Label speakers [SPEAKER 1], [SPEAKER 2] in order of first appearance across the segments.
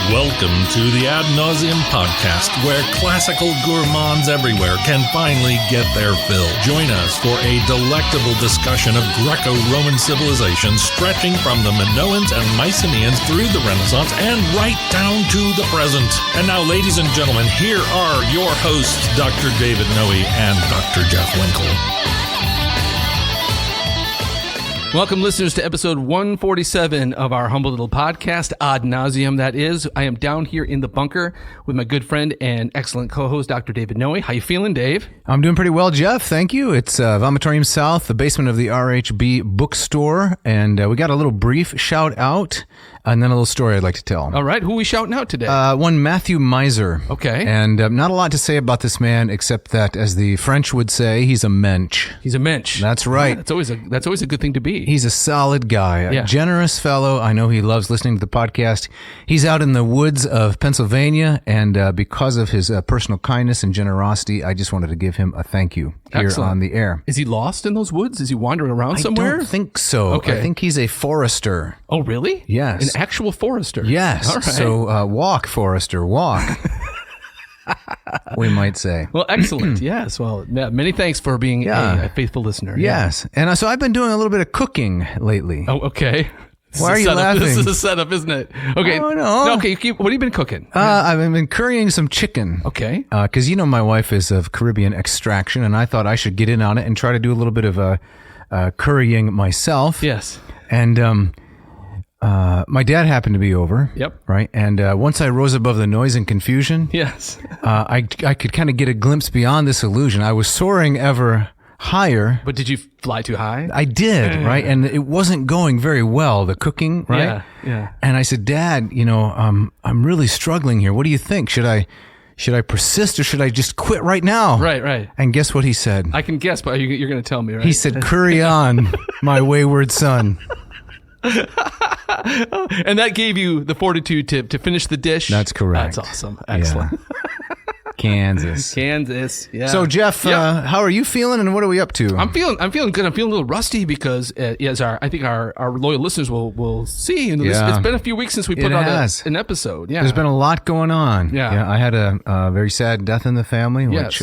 [SPEAKER 1] Welcome to the Ad Nauseam Podcast, where classical gourmands everywhere can finally get their fill. Join us for a delectable discussion of Greco-Roman civilization stretching from the Minoans and Mycenaeans through the Renaissance and right down to the present. And now, ladies and gentlemen, here are your hosts, Dr. David Noe and Dr. Jeff Winkle.
[SPEAKER 2] Welcome, listeners, to episode 147 of our humble little podcast, Ad Nauseam, that is. I am down here in the bunker with my good friend and excellent co-host, Dr. David Noe. How you feeling, Dave?
[SPEAKER 3] I'm doing pretty well, Jeff. Thank you. It's Vomitorium South, the basement of the RHB bookstore, and we got a little brief shout-out and then a little story I'd like to tell.
[SPEAKER 2] All right. Who are we shouting out today?
[SPEAKER 3] One Matthew Miser.
[SPEAKER 2] Okay.
[SPEAKER 3] And not a lot to say about this man, except that, as the French would say, he's a mensch.
[SPEAKER 2] He's a mensch.
[SPEAKER 3] That's right.
[SPEAKER 2] Yeah, that's always a good thing to be.
[SPEAKER 3] He's a solid guy, a generous fellow. I know he loves listening to the podcast. He's out in the woods of Pennsylvania, and because of his personal kindness and generosity, I just wanted to give him a thank you here on the air.
[SPEAKER 2] Is he lost in those woods? Is he wandering around somewhere?
[SPEAKER 3] I don't think so.
[SPEAKER 2] Okay.
[SPEAKER 3] I think he's a forester.
[SPEAKER 2] Oh, really?
[SPEAKER 3] Yes.
[SPEAKER 2] An actual forester?
[SPEAKER 3] Yes.
[SPEAKER 2] All right.
[SPEAKER 3] So walk, forester, walk. We might say.
[SPEAKER 2] Well, excellent. Yes. Well, many thanks for being a faithful listener.
[SPEAKER 3] Yes. Yeah. And so I've been doing a little bit of cooking lately.
[SPEAKER 2] Oh, okay.
[SPEAKER 3] Why are you laughing?
[SPEAKER 2] This is a setup, isn't it? Okay.
[SPEAKER 3] Oh, no.
[SPEAKER 2] Okay. What have you been cooking?
[SPEAKER 3] I've been currying some chicken.
[SPEAKER 2] Okay.
[SPEAKER 3] Because my wife is of Caribbean extraction, and I thought I should get in on it and try to do a little bit of currying myself.
[SPEAKER 2] Yes.
[SPEAKER 3] And my dad happened to be over.
[SPEAKER 2] Yep.
[SPEAKER 3] Right. And once I rose above the noise and confusion,
[SPEAKER 2] yes,
[SPEAKER 3] I could kind of get a glimpse beyond this illusion. I was soaring ever higher.
[SPEAKER 2] But did you fly too high?
[SPEAKER 3] I did, right? And it wasn't going very well, the cooking, right?
[SPEAKER 2] Yeah.
[SPEAKER 3] And I said, Dad, I'm really struggling here. What do you think? Should I persist or should I just quit right now?
[SPEAKER 2] Right.
[SPEAKER 3] And guess what he said?
[SPEAKER 2] I can guess, but you're going to tell me, right?
[SPEAKER 3] He said, curry on, my wayward son.
[SPEAKER 2] And that gave you the fortitude to finish the dish?
[SPEAKER 3] That's correct.
[SPEAKER 2] That's awesome. Excellent.
[SPEAKER 3] Yeah. Kansas.
[SPEAKER 2] Yeah.
[SPEAKER 3] So Jeff, how are you feeling and what are we up to?
[SPEAKER 2] I'm feeling good. I'm feeling a little rusty because as I think our loyal listeners will see. It's been a few weeks since we put out an episode. Yeah.
[SPEAKER 3] There's been a lot going on.
[SPEAKER 2] Yeah.
[SPEAKER 3] I had a very sad death in the family, which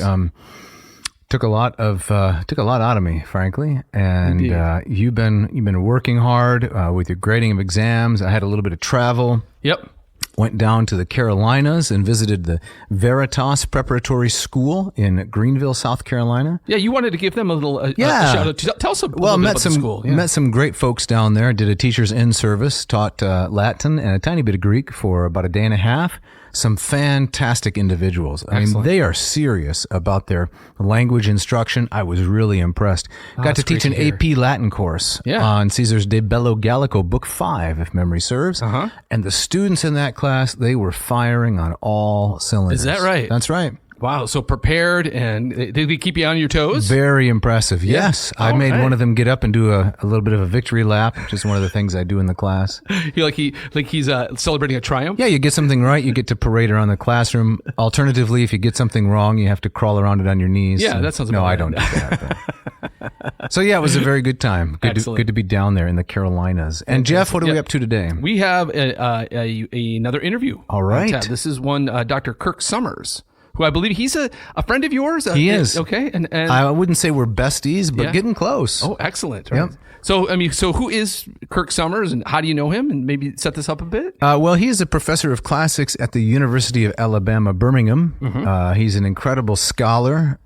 [SPEAKER 3] took a lot out of me, frankly. And you've been working hard with your grading of exams. I had a little bit of travel.
[SPEAKER 2] Yep.
[SPEAKER 3] Went down to the Carolinas and visited the Veritas Preparatory School in Greenville, South Carolina.
[SPEAKER 2] Yeah, you wanted to give them a little shout out. Tell us a little bit about the school. Yeah.
[SPEAKER 3] Met some great folks down there. Did a teacher's in-service, taught Latin and a tiny bit of Greek for about a day and a half. Some fantastic individuals.
[SPEAKER 2] Excellent.
[SPEAKER 3] I mean, they are serious about their language instruction. I was really impressed. Got to teach an AP Latin course on Caesar's De Bello Gallico, Book 5, if memory serves.
[SPEAKER 2] Uh-huh.
[SPEAKER 3] And the students in that class, they were firing on all cylinders.
[SPEAKER 2] Is that right?
[SPEAKER 3] That's right.
[SPEAKER 2] Wow, so prepared, and did they keep you on your toes?
[SPEAKER 3] Very impressive. Yes. I made one of them get up and do a little bit of a victory lap, which is one of the things I do in the class.
[SPEAKER 2] He's celebrating a triumph?
[SPEAKER 3] Yeah, you get something right, you get to parade around the classroom. Alternatively, if you get something wrong, you have to crawl around it on your knees.
[SPEAKER 2] Yeah, that sounds about
[SPEAKER 3] No,
[SPEAKER 2] right.
[SPEAKER 3] I don't do that. So yeah, it was a very good time. Good to be down there in the Carolinas. And Jeff, what are we up to today?
[SPEAKER 2] We have another interview.
[SPEAKER 3] All right.
[SPEAKER 2] This is one Dr. Kirk Summers, who I believe he's a friend of yours.
[SPEAKER 3] He is.
[SPEAKER 2] Okay. And
[SPEAKER 3] I wouldn't say we're besties, but getting close.
[SPEAKER 2] Oh, excellent. Right.
[SPEAKER 3] Yep.
[SPEAKER 2] So who is Kirk Summers and how do you know him? And maybe set this up a bit.
[SPEAKER 3] Well, he is a professor of classics at the University of Alabama, Birmingham. Mm-hmm. He's an incredible scholar,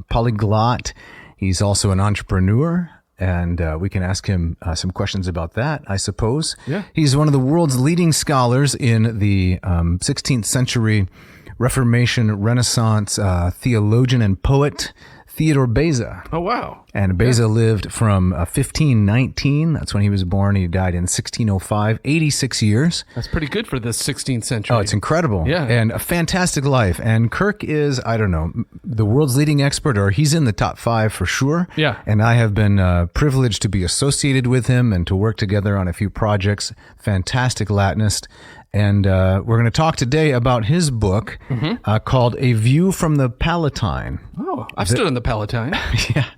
[SPEAKER 3] polyglot. He's also an entrepreneur. And we can ask him some questions about that, I suppose.
[SPEAKER 2] Yeah.
[SPEAKER 3] He's one of the world's leading scholars in the 16th century Reformation, Renaissance theologian and poet Theodore Beza.
[SPEAKER 2] Oh, wow.
[SPEAKER 3] And Beza lived from 1519. That's when he was born. He died in 1605, 86 years.
[SPEAKER 2] That's pretty good for the 16th century.
[SPEAKER 3] Oh, it's incredible.
[SPEAKER 2] Yeah.
[SPEAKER 3] And a fantastic life. And Kirk is, I don't know, the world's leading expert, or he's in the top 5 for sure.
[SPEAKER 2] Yeah.
[SPEAKER 3] And I have been privileged to be associated with him and to work together on a few projects. Fantastic Latinist. And we're going to talk today about his book called A View from the Palatine.
[SPEAKER 2] Oh, I've stood on the Palatine.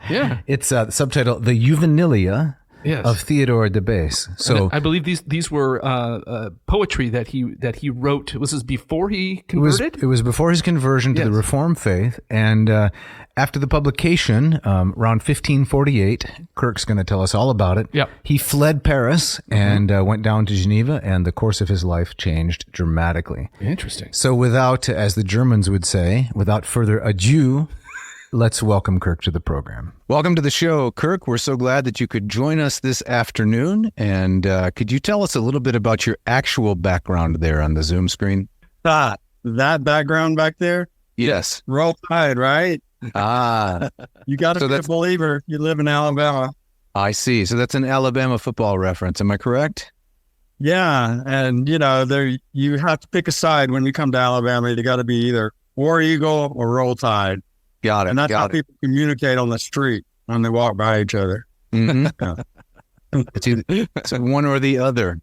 [SPEAKER 3] Yeah. It's the subtitle, The Juvenilia, of Theodore Beza. So
[SPEAKER 2] and I believe these were poetry that he wrote. Was this before he converted?
[SPEAKER 3] It was before his conversion to the Reformed faith, and after the publication, around 1548, Kirk's going to tell us all about it.
[SPEAKER 2] Yep.
[SPEAKER 3] He fled Paris and went down to Geneva, and the course of his life changed dramatically.
[SPEAKER 2] Interesting.
[SPEAKER 3] So without, as the Germans would say, without further ado, let's welcome Kirk to the program. Welcome to the show, Kirk. We're so glad that you could join us this afternoon. And could you tell us a little bit about your actual background there on the Zoom screen?
[SPEAKER 4] That background back there?
[SPEAKER 3] Yes.
[SPEAKER 4] Roll Tide, right? You got to be a believer. You live in Alabama.
[SPEAKER 3] I see. So that's an Alabama football reference. Am I correct?
[SPEAKER 4] Yeah. And, you have to pick a side when you come to Alabama. You got to be either War Eagle or Roll Tide.
[SPEAKER 3] Got it.
[SPEAKER 4] And that's how people communicate on the street when they walk by each other.
[SPEAKER 3] Mm-hmm. It's one or the other.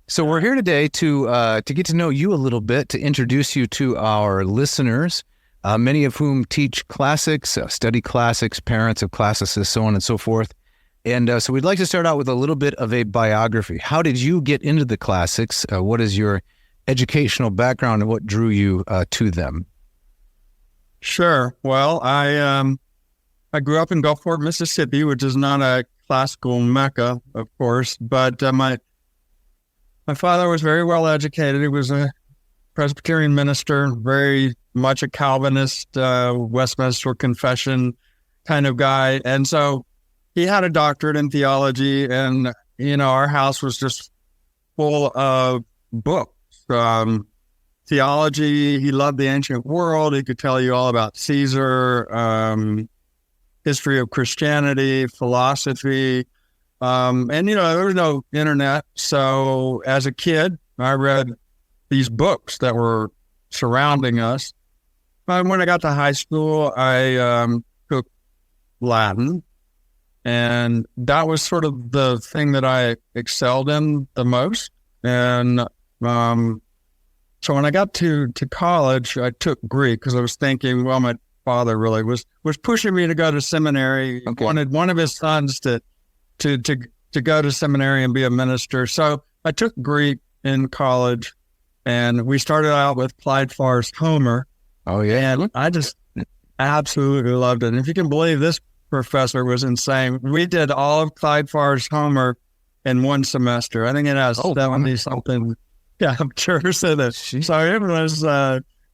[SPEAKER 3] So we're here today to get to know you a little bit, to introduce you to our listeners, many of whom teach classics, study classics, parents of classicists, so on and so forth. And so we'd like to start out with a little bit of a biography. How did you get into the classics? What is your educational background and what drew you to them?
[SPEAKER 4] Sure. Well, I grew up in Gulfport, Mississippi, which is not a classical mecca, of course, but my father was very well educated. He was a Presbyterian minister, very much a Calvinist, Westminster Confession kind of guy. And so he had a doctorate in theology, and, our house was just full of books. Theology, he loved the ancient world. He could tell you all about Caesar, history of Christianity, philosophy. And, there was no internet. So as a kid, I read these books that were surrounding us. When I got to high school, I took Latin. And that was sort of the thing that I excelled in the most. And so when I got to college, I took Greek because I was thinking, well, my father really was pushing me to go to seminary. Okay. He wanted one of his sons to go to seminary and be a minister. So I took Greek in college, and we started out with Clyde Farr's Homer.
[SPEAKER 3] Oh, yeah.
[SPEAKER 4] And I just absolutely loved it. And if you can believe, this professor was insane. We did all of Clyde Farr's Homer in one semester. I think it has 70-something chapters in it. So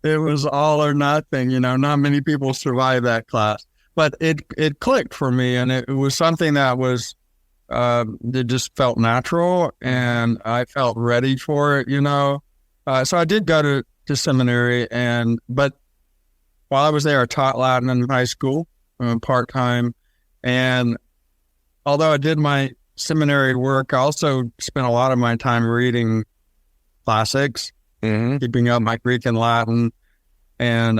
[SPEAKER 4] it was all or nothing. Not many people survive that class. But it clicked for me, and it was something that was it just felt natural, and I felt ready for it. So I did go to seminary, but while I was there, I taught Latin in high school part time, and although I did my seminary work, I also spent a lot of my time reading classics, keeping up my Greek and Latin. And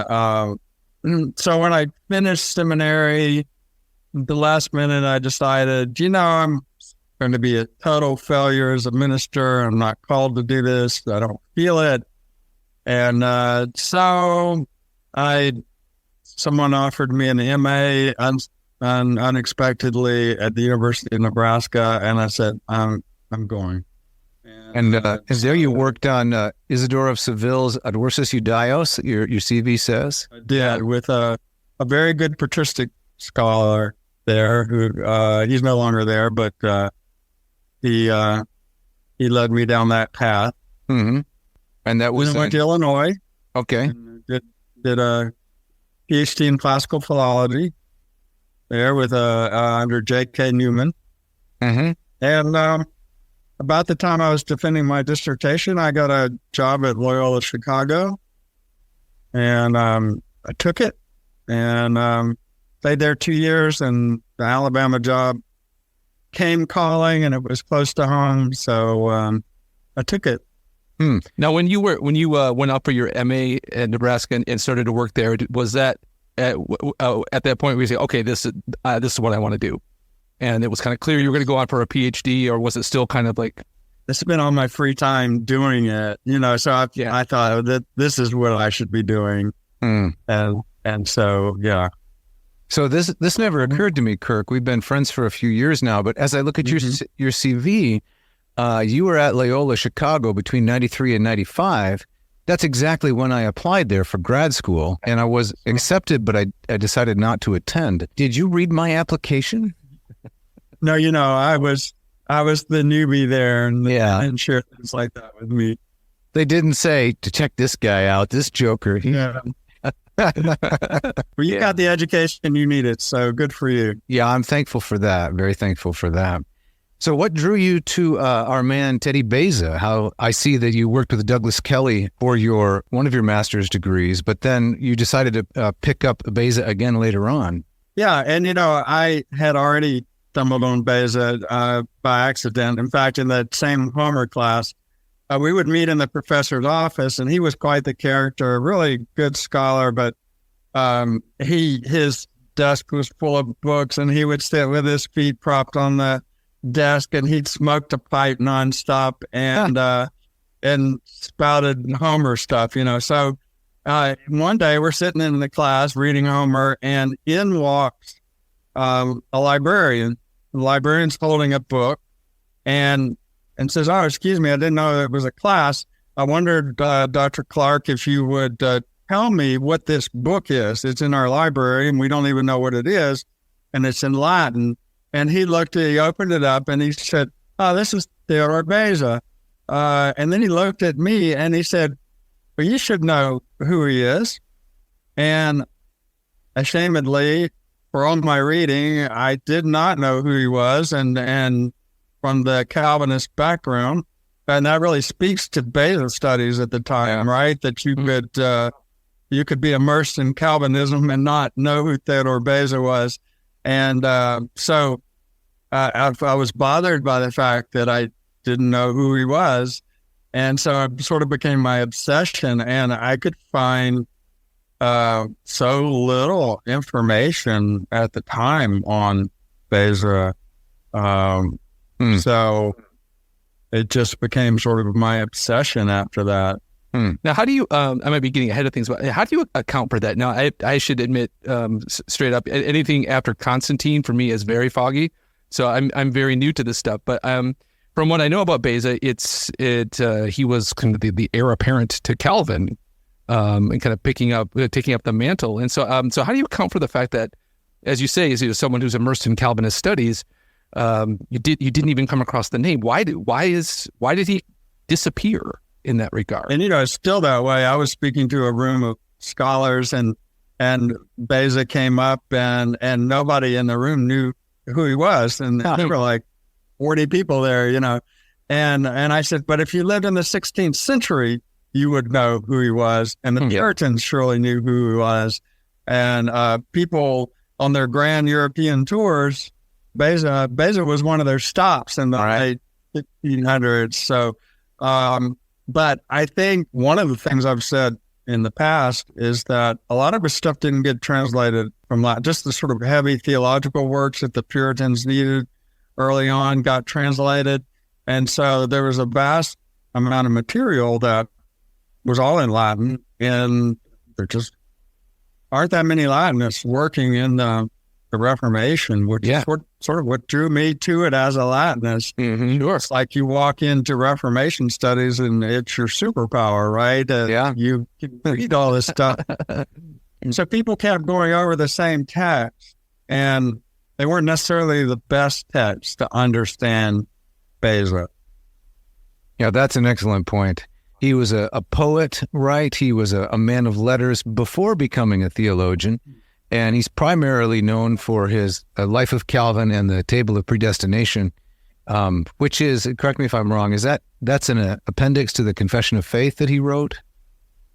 [SPEAKER 4] so when I finished seminary, the last minute I decided, I'm going to be a total failure as a minister. I'm not called to do this. I don't feel it. And so someone offered me an MA unexpectedly at the University of Nebraska, and I said, I'm going.
[SPEAKER 3] And there you worked on Isidore of Seville's Adversus Judaios, your CV says?
[SPEAKER 4] I did, with a very good patristic scholar there who, he's no longer there, but he led me down that path.
[SPEAKER 3] Mm-hmm. And that was...
[SPEAKER 4] I went to Illinois.
[SPEAKER 3] Okay.
[SPEAKER 4] Did a PhD in classical philology there with under J.K. Newman.
[SPEAKER 3] Mm-hmm.
[SPEAKER 4] And about the time I was defending my dissertation, I got a job at Loyola Chicago, and I took it and stayed there 2 years, and the Alabama job came calling, and it was close to home, so I took it.
[SPEAKER 2] Now, when you went up for your MA at Nebraska and started to work there, was that at that point where you say, okay, this is what I want to do? And it was kind of clear you were going to go on for a PhD, or was it still kind of like...
[SPEAKER 4] This has been on my free time doing it, so I thought that this is what I should be doing. And so, yeah.
[SPEAKER 3] So this never occurred to me, Kirk. We've been friends for a few years now, but as I look at your CV, you were at Loyola Chicago between 93 and 95. That's exactly when I applied there for grad school, and I was accepted, but I decided not to attend. Did you read my application?
[SPEAKER 4] No, I was the newbie there, and and share things like that with me.
[SPEAKER 3] They didn't say to check this guy out, this joker.
[SPEAKER 4] Yeah. Well, you got the education you needed, so good for you.
[SPEAKER 3] Yeah, I'm thankful for that. Very thankful for that. So what drew you to our man, Teddy Beza? How I see that you worked with Douglas Kelly for one of your master's degrees, but then you decided to pick up Beza again later on.
[SPEAKER 4] Yeah, and I had already stumbled on Beza by accident. In fact, in that same Homer class, we would meet in the professor's office, and he was quite the character, a really good scholar, but his desk was full of books, and he would sit with his feet propped on the desk, and he'd smoked a pipe nonstop and spouted Homer stuff, So one day we're sitting in the class reading Homer, and in walks a librarian. The librarian's holding a book and says, "Oh, excuse me, I didn't know it was a class. I wondered, Dr. Clark, if you would tell me what this book is. It's in our library, and we don't even know what it is, and it's in Latin." And he opened it up, and he said, "Oh, this is Theodore Beza." And then he looked at me, and he said, "Well, you should know who he is." And ashamedly, for all my reading, I did not know who he was, and from the Calvinist background, and that really speaks to Beza studies at the time, right? That you could be immersed in Calvinism and not know who Theodore Beza was. And so I was bothered by the fact that I didn't know who he was. And so it sort of became my obsession, and I could find so little information at the time on Beza. So it just became sort of my obsession after that.
[SPEAKER 2] Now, how do you, I might be getting ahead of things, but how do you account for that? Now, I should admit straight up, anything after Constantine for me is very foggy. So I'm very new to this stuff. But from what I know about Beza, he was kind of the heir apparent to Calvin and kind of taking up the mantle. And so how do you account for the fact that, as you say, as someone who's immersed in Calvinist studies, you didn't even come across the name? Why did he disappear in that regard?
[SPEAKER 4] And it's still that way. I was speaking to a room of scholars, and Beza came up, and nobody in the room knew who he was, and there were like 40 people there, and I said, but if you lived in the 16th century, you would know who he was, and the Puritans surely knew who he was, and people on their grand European tours, Beza was one of their stops in the late 1500s. So, but I think one of the things I've said in the past is that a lot of his stuff didn't get translated from Latin. Just the sort of heavy theological works that the Puritans needed early on got translated. And so there was a vast amount of material that was all in Latin, and there just aren't that many Latinists working in the Reformation, which is sort of what drew me to it as a Latinist.
[SPEAKER 2] Sure.
[SPEAKER 4] It's like you walk into Reformation studies and it's your superpower, right? You can read all this stuff. And so people kept going over the same text, and they weren't necessarily the best texts to understand Beza.
[SPEAKER 3] Yeah, that's an excellent point. He was a poet, right? He was a man of letters before becoming a theologian. And he's primarily known for his Life of Calvin and the Table of Predestination, which is, correct me if I'm wrong, that's an appendix to the Confession of Faith that he wrote?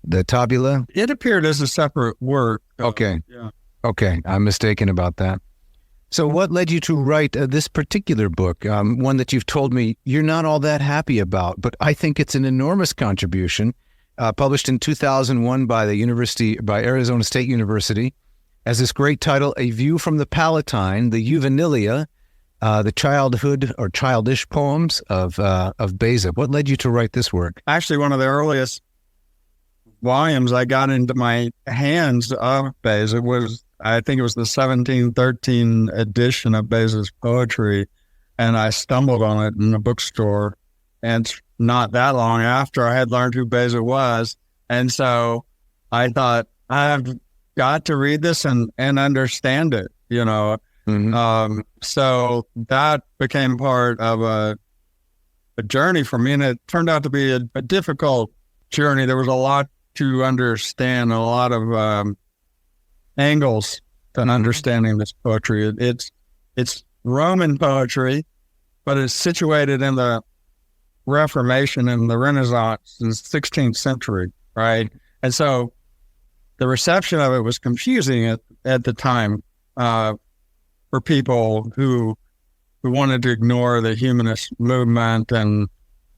[SPEAKER 3] The tabula?
[SPEAKER 4] It appeared as a separate work.
[SPEAKER 3] Okay. Okay, I'm mistaken about that. So what led you to write this particular book, one that you've told me you're not all that happy about, but I think it's an enormous contribution, published in 2001 by Arizona State University, as this great title, A View from the Palatine, the Juvenilia, the childhood or childish poems of Beza. What led you to write this work?
[SPEAKER 4] Actually, one of the earliest volumes I got into my hands of Beza was I think it was the 1713 edition of Beza's poetry, and I stumbled on it in a bookstore. And not that long after, I had learned who Beza was. And so I thought, I've got to read this and understand it, you know. So that became part of a journey for me, and it turned out to be a difficult journey. There was a lot to understand, a lot of angles to understanding this poetry. It's Roman poetry, but it's situated in the Reformation and the Renaissance in the 16th century, right? And so the reception of it was confusing at the time for people who wanted to ignore the humanist movement and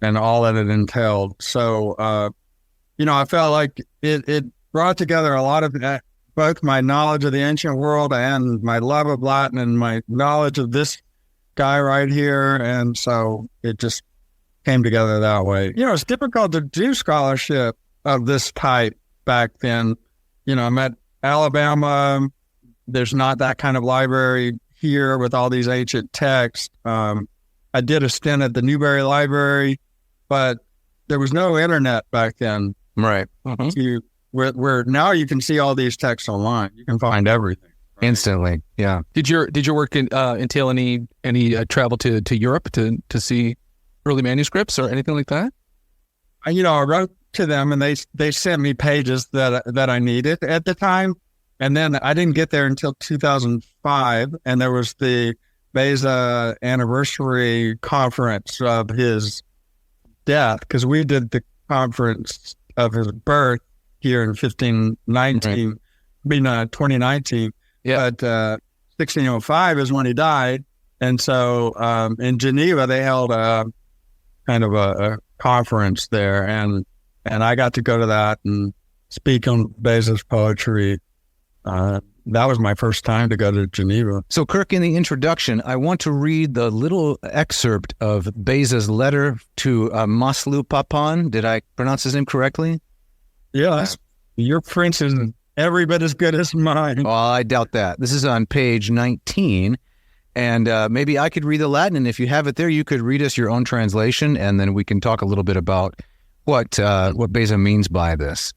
[SPEAKER 4] all that it entailed. So, I felt like it brought together a lot of both my knowledge of the ancient world and my love of Latin and my knowledge of this guy right here. And so it just came together that way. It's difficult to do scholarship of this type back then. I'm at Alabama. There's not that kind of library here with all these ancient texts. I did a stint at the Newberry Library, but there was no internet back then.
[SPEAKER 3] Right.
[SPEAKER 4] Where now you can see all these texts online. You can find everything. Right?
[SPEAKER 3] Instantly. Yeah.
[SPEAKER 2] Did your work entail any travel to Europe to see early manuscripts or anything like that?
[SPEAKER 4] I wrote to them, and they sent me pages that I needed at the time. And then I didn't get there until 2005, and there was the Beza anniversary conference of his death, because we did the conference of his birth here in 1519, right. 2019. Yeah. But 1605 is when he died. And so in Geneva, they held a kind of a conference there, and I got to go to that and speak on Beza's poetry. That was my first time to go to Geneva.
[SPEAKER 3] So, Kirk, in the introduction, I want to read the little excerpt of Beza's letter to Maslu Papan. Did I pronounce his name correctly?
[SPEAKER 4] Yes. Your French is every bit as good as mine.
[SPEAKER 3] Oh, I doubt that. This is on page 19, and maybe I could read the Latin, and if you have it there, you could read us your own translation, and then we can talk a little bit about what Beza means by this.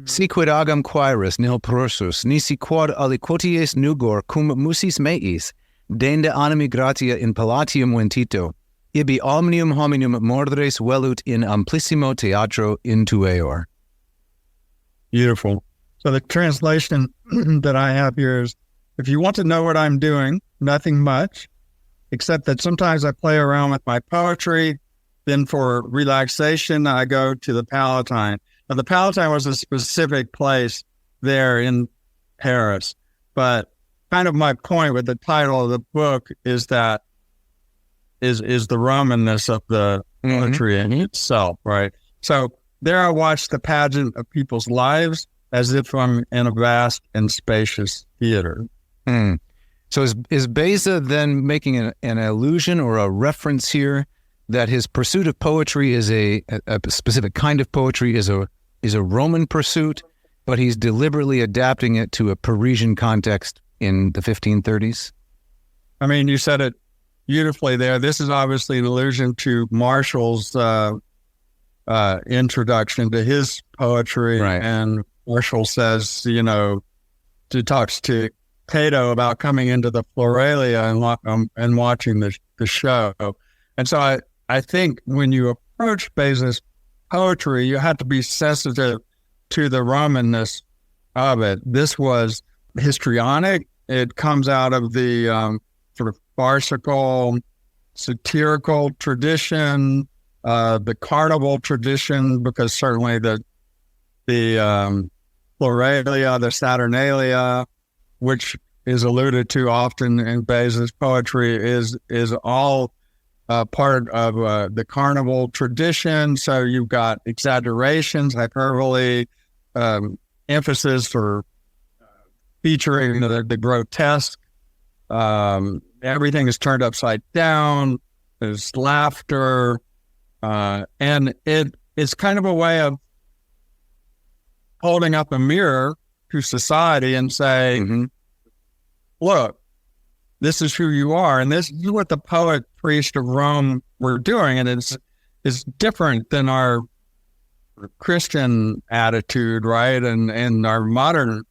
[SPEAKER 3] Si quid agam quaeris nihil prosus, nisi quod aliquoties nugor cum musis meis, denda animi gratia in Palatium ventito, ibi omnium hominum mordres velut in amplissimo teatro intueor.
[SPEAKER 4] Beautiful. So the translation that I have here is, if you want to know what I'm doing, nothing much, except that sometimes I play around with my poetry. Then for relaxation, I go to the Palatine. Now, the Palatine was a specific place there in Paris, but kind of my point with the title of the book is that is the Romanness of the poetry in itself, right? So there I watch the pageant of people's lives as if I'm in a vast and spacious theater.
[SPEAKER 3] So is Beza then making an allusion or a reference here that his pursuit of poetry is a specific kind of poetry is a Roman pursuit, but he's deliberately adapting it to a Parisian context in the 1530s?
[SPEAKER 4] I mean, you said it beautifully there. This is obviously an allusion to Martial's introduction to his poetry. Right. And Martial says, talks to Cato about coming into the Floralia and watching the show. And so I think when you approach Beza's poetry, you have to be sensitive to the Romanness of it. This was histrionic. It comes out of the sort of farcical, satirical tradition, the carnival tradition, because certainly the Floralia, the Saturnalia, which is alluded to often in Beza's poetry, is all part of the carnival tradition. So you've got exaggerations, hyperbole, emphasis for featuring the grotesque. Everything is turned upside down. There's laughter. And it's kind of a way of holding up a mirror to society and say, look, this is who you are. And this is what the poet priest of Rome were doing. And it's different than our Christian attitude, right? And our modern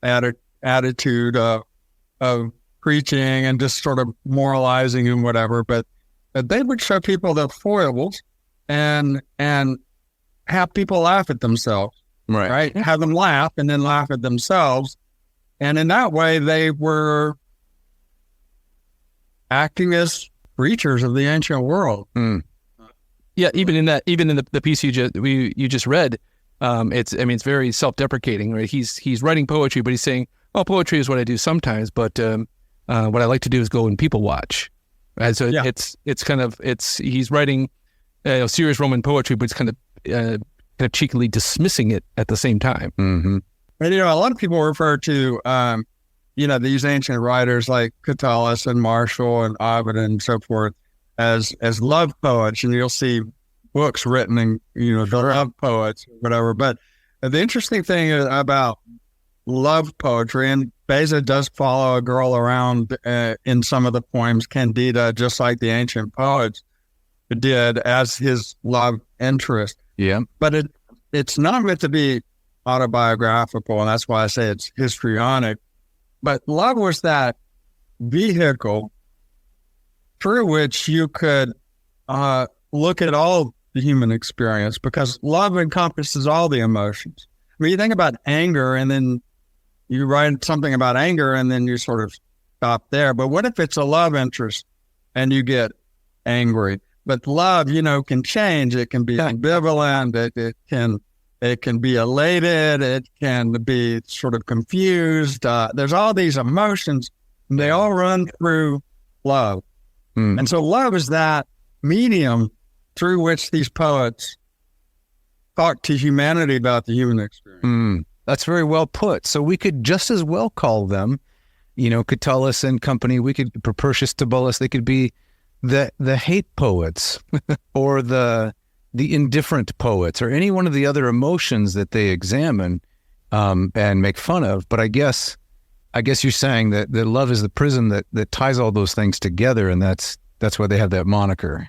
[SPEAKER 4] attitude of preaching and just sort of moralizing and whatever. But they would show people the foibles and have people laugh at themselves, right? Have them laugh and then laugh at themselves. And in that way, they were acting as preachers of the ancient world.
[SPEAKER 2] Mm. Yeah, even in the piece you just read, it's very self-deprecating, right? He's writing poetry, but he's saying, "Oh, poetry is what I do sometimes, but what I like to do is go and people watch." Right? So he's writing serious Roman poetry, but it's kind of cheekily dismissing it at the same time.
[SPEAKER 3] Mm-hmm.
[SPEAKER 4] But, a lot of people refer to, these ancient writers like Catullus and Martial and Ovid and so forth as love poets, and you'll see books written in, the love poets, or whatever. But the interesting thing about love poetry, and Beza does follow a girl around in some of the poems, Candida, just like the ancient poets did, as his love interest.
[SPEAKER 3] Yeah.
[SPEAKER 4] But it's not meant to be autobiographical, and that's why I say it's histrionic. But love was that vehicle through which you could look at all the human experience, because love encompasses all the emotions. I mean, you think about anger, and then you write something about anger, and then you sort of stop there. But what if it's a love interest and you get angry? But love, can change. It can be ambivalent. It can be elated. It can be sort of confused. There's all these emotions, and they all run through love.
[SPEAKER 3] Mm.
[SPEAKER 4] And so love is that medium through which these poets talk to humanity about the human experience.
[SPEAKER 3] Mm. That's very well put. So we could just as well call them, Catullus and company. We could, Propertius, Tibullus, they could be the hate poets or the indifferent poets, or any one of the other emotions that they examine and make fun of. But I guess you're saying that love is the prism that ties all those things together, and that's why they have that moniker.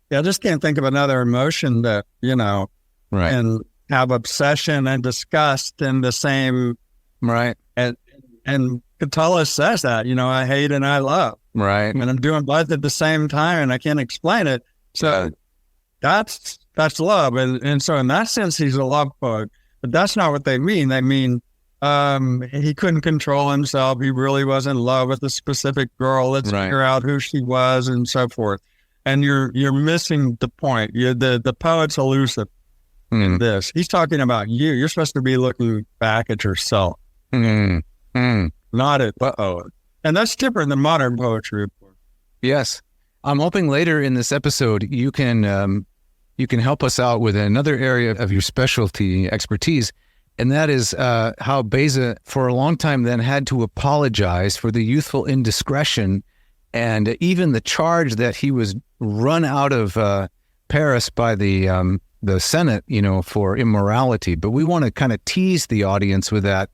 [SPEAKER 4] Yeah, I just can't think of another emotion that,
[SPEAKER 3] right,
[SPEAKER 4] and have obsession and disgust in the same,
[SPEAKER 3] right.
[SPEAKER 4] And Catullus says that, I hate and I love.
[SPEAKER 3] Right.
[SPEAKER 4] And I'm doing both at the same time, and I can't explain it. So that's love. And so in that sense, he's a love poet. But that's not what they mean. They mean he couldn't control himself. He really was in love with a specific girl. Let's figure out who she was and so forth. And you're missing the point. The poet's elusive in this. He's talking about you. You're supposed to be looking back at yourself, not at the poet. And that's different than modern poetry, of course.
[SPEAKER 3] Yes. I'm hoping later in this episode you can help us out with another area of your expertise, and that is how Beza, for a long time then, had to apologize for the youthful indiscretion and even the charge that he was run out of Paris by the Senate, for immorality. But we want to kind of tease the audience with that,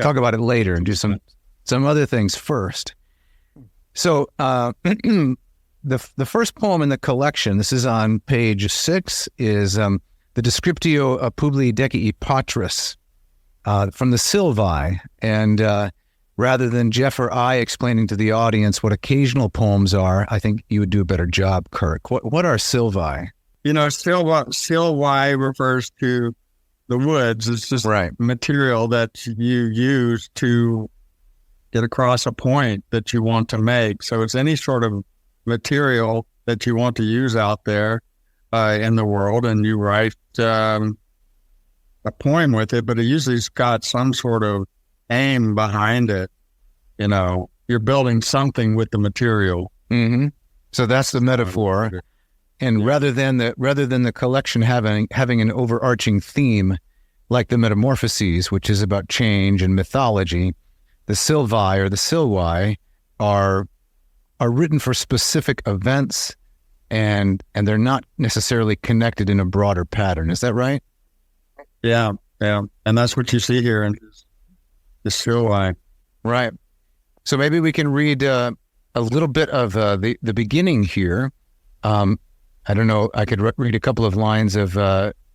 [SPEAKER 3] talk about it later, and do some other things first. So the first poem in the collection, this is on page 6, is the Descriptio Publi Decii Patris from the Sylvae. And rather than Jeff or I explaining to the audience what occasional poems are, I think you would do a better job, Kirk. What are Sylvae?
[SPEAKER 4] Sylvae refers to the woods. It's just material that you use to get across a point that you want to make. So it's any sort of material that you want to use out there in the world, and you write a poem with it, but it usually's got some sort of aim behind it. You're building something with the material.
[SPEAKER 3] Mm-hmm. So that's the metaphor. And rather than the collection having an overarching theme like the Metamorphoses, which is about change and mythology, the Sylvae or the Sylvae are written for specific events, and they're not necessarily connected in a broader pattern. Is that right?
[SPEAKER 4] Yeah. And that's what you see here in the Sylvae.
[SPEAKER 3] Right. So maybe we can read a little bit of the beginning here. I don't know. I could read a couple of lines of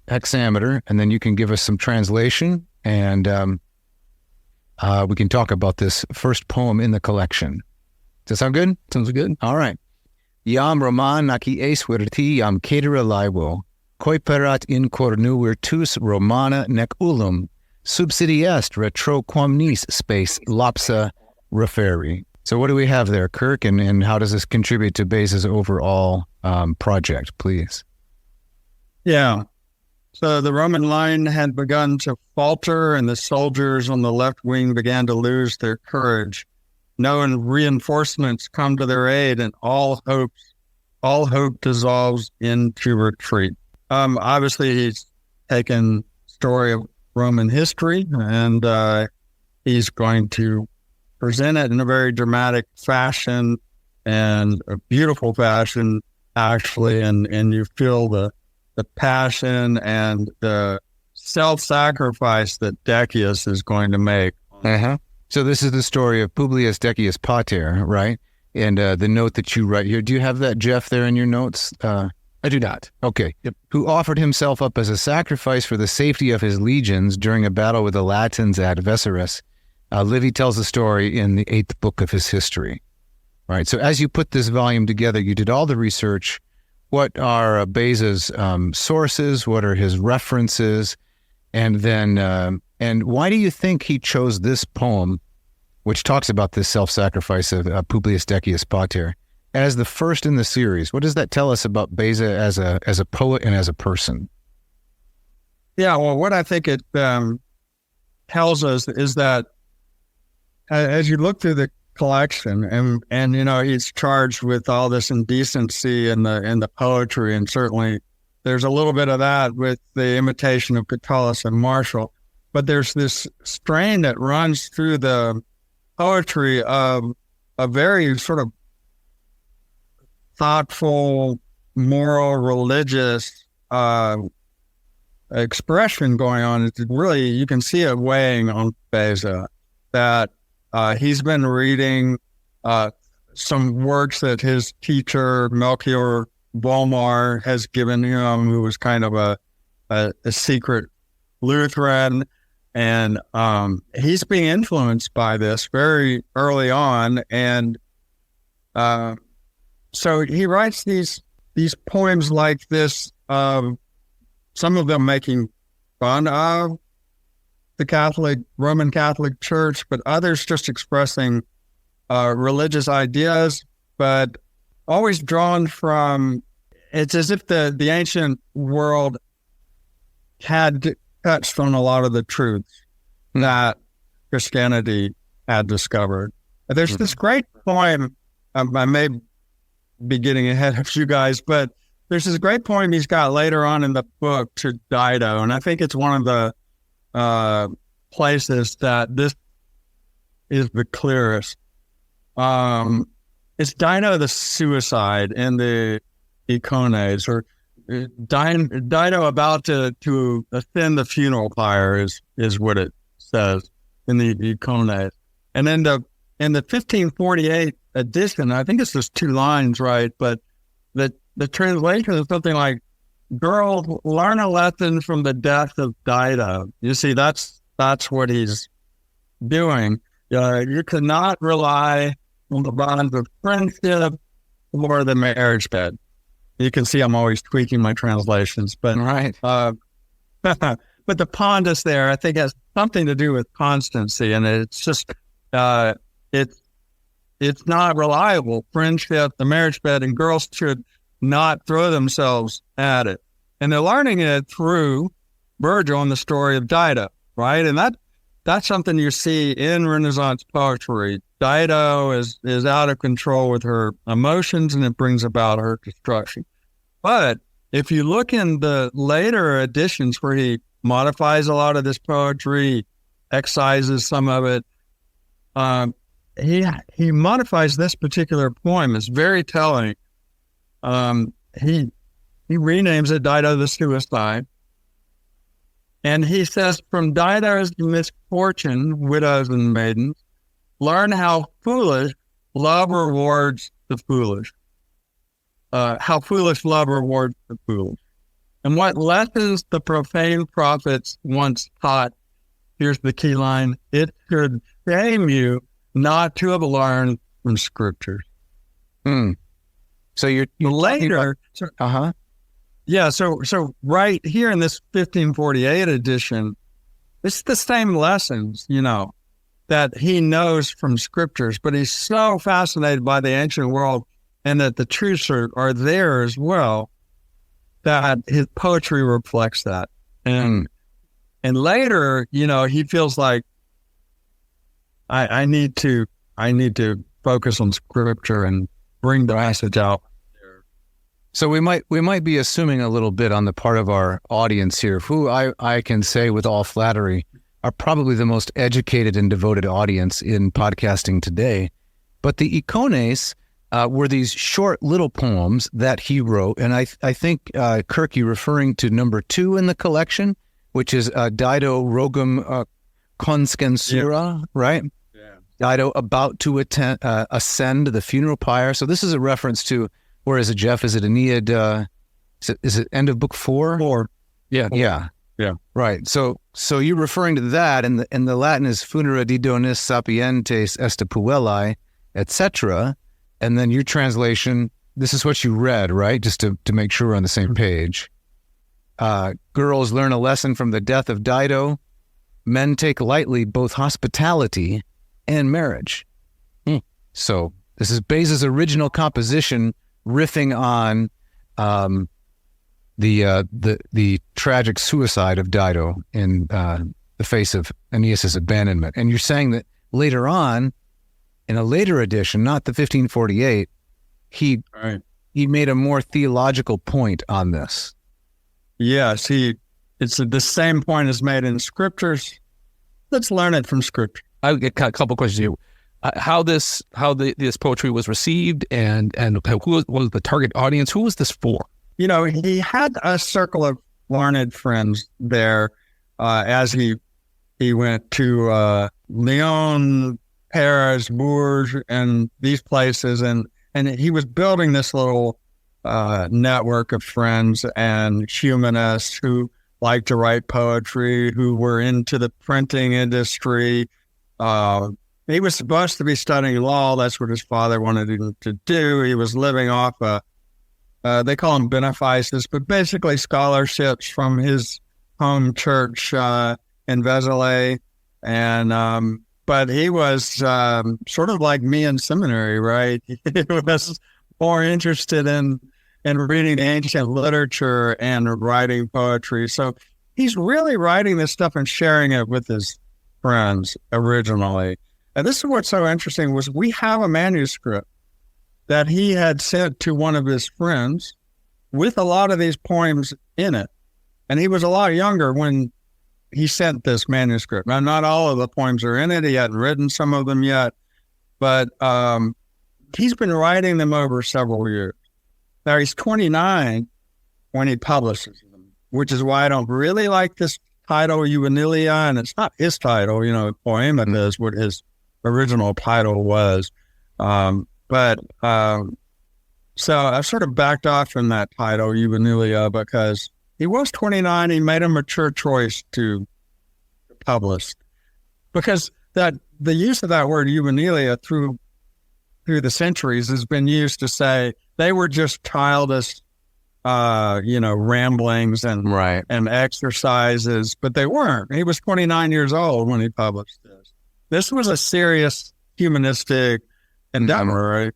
[SPEAKER 3] hexameter, and then you can give us some translation, and we can talk about this first poem in the collection. Does that sound good?
[SPEAKER 2] Sounds good.
[SPEAKER 3] All right. Iam roman naki eis virti iam cedere laevo, coiperat in cornu virtus romana nec ullum, subsidi est retro quamnis space lapsa referi. So what do we have there, Kirk, and how does this contribute to Beza's overall project, please?
[SPEAKER 4] Yeah. So the Roman line had begun to falter, and the soldiers on the left wing began to lose their courage. No reinforcements come to their aid, and all hope dissolves into retreat. Obviously, he's taken story of Roman history, and he's going to present it in a very dramatic fashion and a beautiful fashion, actually, and you feel the passion and the self-sacrifice that Decius is going to make.
[SPEAKER 3] Uh-huh. So this is the story of Publius Decius Pater, right? And the note that you write here, do you have that, Jeff, there in your notes?
[SPEAKER 2] I do not.
[SPEAKER 3] Okay. Yep. Who offered himself up as a sacrifice for the safety of his legions during a battle with the Latins at Vecerus. Livy tells the story in the 8th book of his history. Right. So as you put this volume together, you did all the research. What are Beza's sources? What are his references? And then, and why do you think he chose this poem, which talks about this self-sacrifice of Publius Decius Pater, as the first in the series? What does that tell us about Beza as a poet and as a person?
[SPEAKER 4] Yeah, well, what I think it tells us is that as you look through the collection, and you know, he's charged with all this indecency in the poetry, and certainly there's a little bit of that with the imitation of Catullus and Martial, but there's this strain that runs through the poetry of a very sort of thoughtful, moral, religious expression going on. It's really, you can see it weighing on Beza, that he's been reading some works that his teacher, Melchior Volmar, has given him, who was kind of a secret Lutheran. And he's being influenced by this very early on. And so he writes these poems like this, some of them making fun of the Roman Catholic Church, but others just expressing religious ideas, but always drawn from, it's as if the ancient world had touched on a lot of the truths that Christianity had discovered. There's this great poem, I may be getting ahead of you guys, but there's this great poem he's got later on in the book to Dido, and I think it's one of the places that this is the clearest. It's Dido the suicide in the Icones, or Dido about to ascend the funeral pyre is what it says in the Icones. And then in the 1548 edition, I think it's just 2 lines, right? But the translation is something like, "Girl, learn a lesson from the death of Dido." You see, that's what he's doing. You cannot rely on the bonds of friendship or the marriage bed. You can see I'm always tweaking my translations, but
[SPEAKER 2] right.
[SPEAKER 4] But the pondus there, I think, has something to do with constancy, and it's just it's not reliable. Friendship, the marriage bed, and girls should not throw themselves at it. And they're learning it through Virgil and the story of Dido, right? And that's something you see in Renaissance poetry. Dido is out of control with her emotions, and it brings about her destruction. But if you look in the later editions where he modifies a lot of this poetry, excises some of it, he modifies this particular poem. It's very telling. He renames it Dido the Suicide. And he says, "From Dido's misfortune, widows and maidens, learn how foolish love rewards the foolish. How foolish love rewards the foolish. And what lessons the profane prophets once taught, here's the key line, it should shame you not to have learned from scriptures.
[SPEAKER 3] So you're
[SPEAKER 4] later.
[SPEAKER 3] Yeah.
[SPEAKER 4] So right here in this 1548 edition, it's the same lessons, that he knows from scriptures, but he's so fascinated by the ancient world and that the truths are there as well, that his poetry reflects that. And later, he feels like I need to focus on scripture and bring the message out.
[SPEAKER 3] So we might be assuming a little bit on the part of our audience here, who I can say with all flattery are probably the most educated and devoted audience in podcasting today. But the Icones were these short little poems that he wrote. And I think, Kirk, you're referring to number 2 in the collection, which is Dido Rogum Conscensura, right? Yeah. Dido about to ascend the funeral pyre. So this is a reference to, where is it, Jeff? Is it Aeneid? Is it end of book 4?
[SPEAKER 4] 4. Yeah.
[SPEAKER 3] Yeah.
[SPEAKER 4] Yeah.
[SPEAKER 3] Right. So you're referring to that, and the Latin is funera didonis sapientes est puellae, etc. And then your translation, this is what you read, right? Just to make sure we're on the same page. Girls learn a lesson from the death of Dido. Men take lightly both hospitality and marriage. So this is Beza's original composition, riffing on the tragic suicide of Dido in the face of Aeneas's abandonment. And you're saying that later on, in a later edition, not the 1548, he made a more theological point on this.
[SPEAKER 4] Yes, it's the same point is made in scriptures. Let's learn it from scripture.
[SPEAKER 2] I get a couple questions here. How this poetry was received, and who was the target audience? Who was this for?
[SPEAKER 4] He had a circle of learned friends there as he went to Lyon, Paris, Bourges, and these places, and he was building this little network of friends and humanists who liked to write poetry, who were into the printing industry. He was supposed to be studying law. That's what his father wanted him to do. He was living off they call them benefices, but basically scholarships from his home church in Vézelay. And but he was sort of like me in seminary, right? He was more interested in reading ancient literature and writing poetry. So he's really writing this stuff and sharing it with his friends originally. And this is what's so interesting was we have a manuscript that he had sent to one of his friends with a lot of these poems in it. And he was a lot younger when he sent this manuscript. Now, not all of the poems are in it. He hadn't written some of them yet, but he's been writing them over several years. Now, he's 29 when he publishes them, which is why I don't really like this title, Juvenilia, and it's not his title, poem, it is what his original title was. So I've sort of backed off from that title, Juvenilia, because he was 29. He made a mature choice to publish, because the use of that word Juvenilia through the centuries has been used to say they were just childish, ramblings and exercises, but they weren't. He was 29 years old when he published this. This was a serious humanistic endeavor,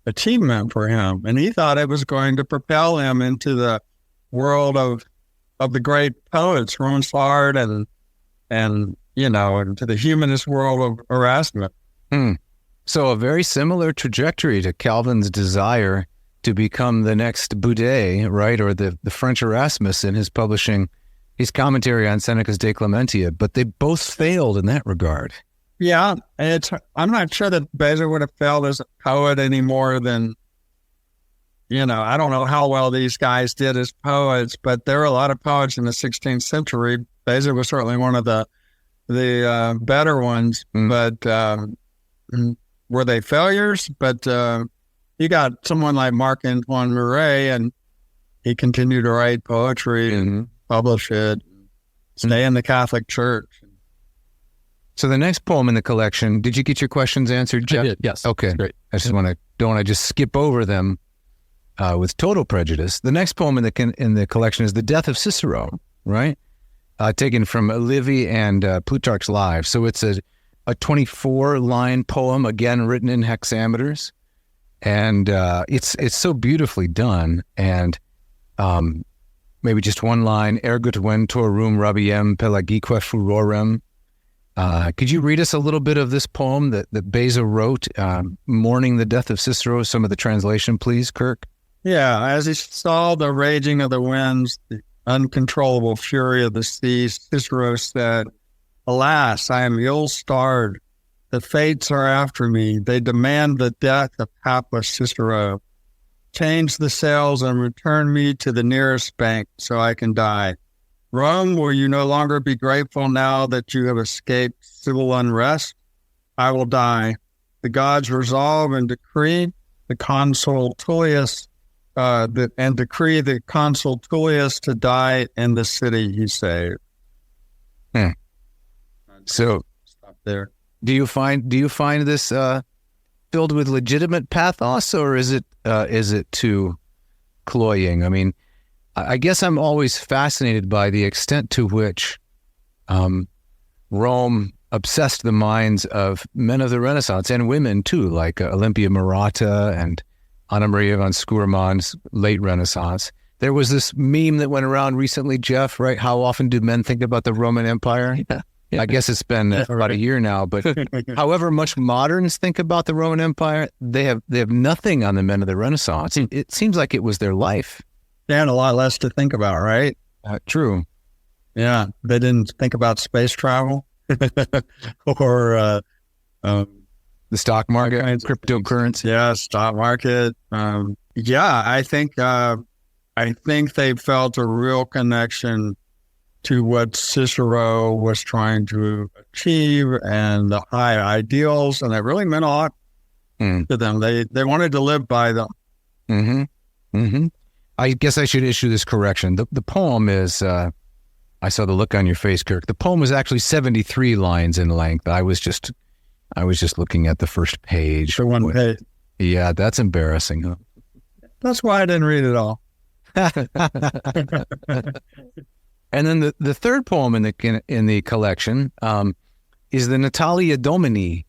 [SPEAKER 4] achievement for him. And he thought it was going to propel him into the world of the great poets, Ronsard and into the humanist world of Erasmus.
[SPEAKER 3] So a very similar trajectory to Calvin's desire to become the next Boudet, right? Or the French Erasmus in his publishing his commentary on Seneca's De Clementia, but they both failed in that regard.
[SPEAKER 4] Yeah, I'm not sure that Beza would have failed as a poet any more than, I don't know how well these guys did as poets, but there were a lot of poets in the 16th century. Beza was certainly one of the the better ones, but were they failures? But you got someone like Marc-Antoine Murray, and he continued to write poetry and publish it, stay in the Catholic Church.
[SPEAKER 3] So the next poem in the collection, did you get your questions answered, Jeff?
[SPEAKER 2] I did, yes.
[SPEAKER 3] Okay.
[SPEAKER 2] Great.
[SPEAKER 3] I just don't want to just skip over them with total prejudice. The next poem in the collection is The Death of Cicero, right? Taken from Livy and Plutarch's Lives. So it's a 24-line poem, again written in hexameters, and it's so beautifully done. And maybe just one line: Ergut ventorum rabiem pelagique furorem. Could you read us a little bit of this poem that Beza wrote, mourning the death of Cicero? Some of the translation, please, Kirk.
[SPEAKER 4] Yeah, as he saw the raging of the winds, the uncontrollable fury of the seas, Cicero said, "Alas, I am ill-starred. The fates are after me. They demand the death of hapless Cicero. Change the sails and return me to the nearest bank so I can die. Rome, will you no longer be grateful now that you have escaped civil unrest? I will die. The gods resolve and decree the consul Tullius to die in the city he saved."
[SPEAKER 3] So
[SPEAKER 4] stop there.
[SPEAKER 3] Do you find this filled with legitimate pathos, or is it too cloying? I mean, I guess I'm always fascinated by the extent to which Rome obsessed the minds of men of the Renaissance and women too, like Olympia Murata and Anna Maria von Schoormann's late Renaissance. There was this meme that went around recently, Jeff, right? How often do men think about the Roman Empire? Yeah. I guess it's been about a year now, but however much moderns think about the Roman Empire, they have nothing on the men of the Renaissance. It seems like it was their life.
[SPEAKER 4] They had a lot less to think about, right?
[SPEAKER 3] True.
[SPEAKER 4] Yeah, they didn't think about space travel or
[SPEAKER 3] the stock market, cryptocurrency.
[SPEAKER 4] Yeah, stock market. I think they felt a real connection to what Cicero was trying to achieve and the high ideals, and it really meant a lot to them. They wanted to live by them.
[SPEAKER 3] I guess I should issue this correction. The poem is, I saw the look on your face, Kirk. The poem was actually 73 lines in length. I was just looking at the first page.
[SPEAKER 4] The one page.
[SPEAKER 3] Yeah, that's embarrassing. Huh?
[SPEAKER 4] That's why I didn't read it all.
[SPEAKER 3] And then the third poem in the collection is the Natalia Domini.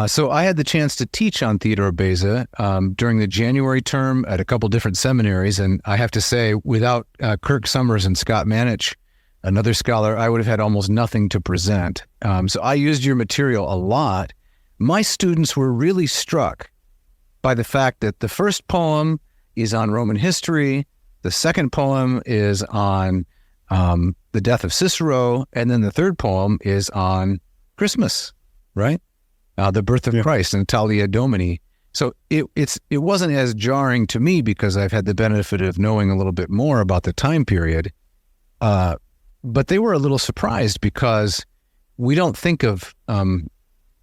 [SPEAKER 3] So I had the chance to teach on Theodore Beza during the January term at a couple different seminaries, and I have to say, without Kirk Summers and Scott Manich, another scholar, I would have had almost nothing to present. So I used your material a lot. My students were really struck by the fact that the first poem is on Roman history, the second poem is on the death of Cicero, and then the third poem is on Christmas, right? The birth of Christ, Natalia Domini. So it wasn't as jarring to me because I've had the benefit of knowing a little bit more about the time period. But they were a little surprised because we don't think of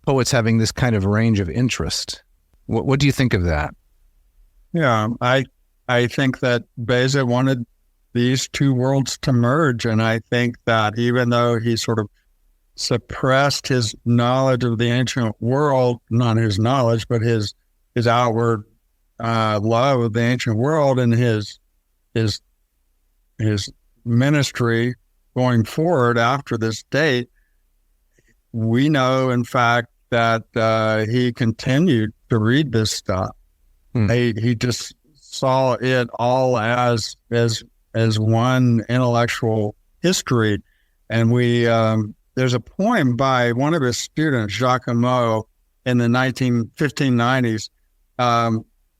[SPEAKER 3] poets having this kind of range of interest. What do you think of that?
[SPEAKER 4] Yeah, I think that Beza wanted these two worlds to merge, and I think that even though he sort of suppressed his knowledge of the ancient world, not his knowledge, but his outward love of the ancient world and his ministry going forward after this date, we know, in fact, that he continued to read this stuff. He just saw it all as one intellectual history. And there's a poem by one of his students, Jacques Amo, in the 1590s,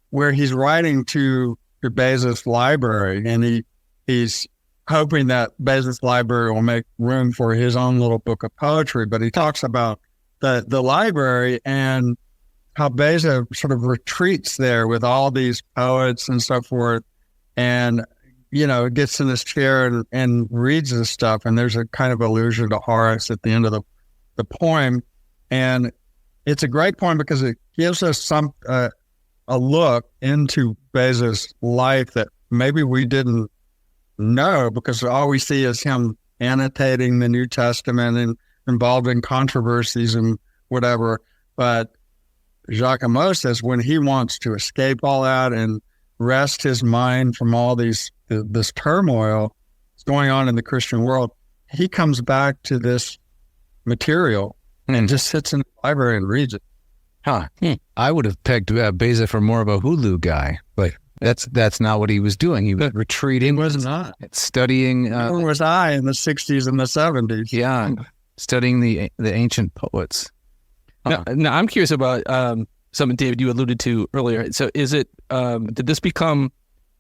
[SPEAKER 4] where he's writing to Beza's library, and he's hoping that Beza's library will make room for his own little book of poetry. But he talks about the library and how Beza sort of retreats there with all these poets and so forth, and gets in his chair and reads this stuff. And there's a kind of allusion to Horace at the end of the poem. And it's a great poem because it gives us a look into Beza's life that maybe we didn't know, because all we see is him annotating the New Testament and involved in controversies and whatever. But Jacquemot says when he wants to escape all that and rest his mind from all this turmoil that's going on in the Christian world, he comes back to this material and just sits in the library and reads it.
[SPEAKER 3] I would have pegged Beza for more of a Hulu guy, but that's not what he was doing. He was retreating.
[SPEAKER 4] He was not.
[SPEAKER 3] Studying.
[SPEAKER 4] Where was I in the 60s and the 70s?
[SPEAKER 3] Yeah, studying the ancient poets.
[SPEAKER 5] Now, I'm curious about something, David, you alluded to earlier. So is it, did this become,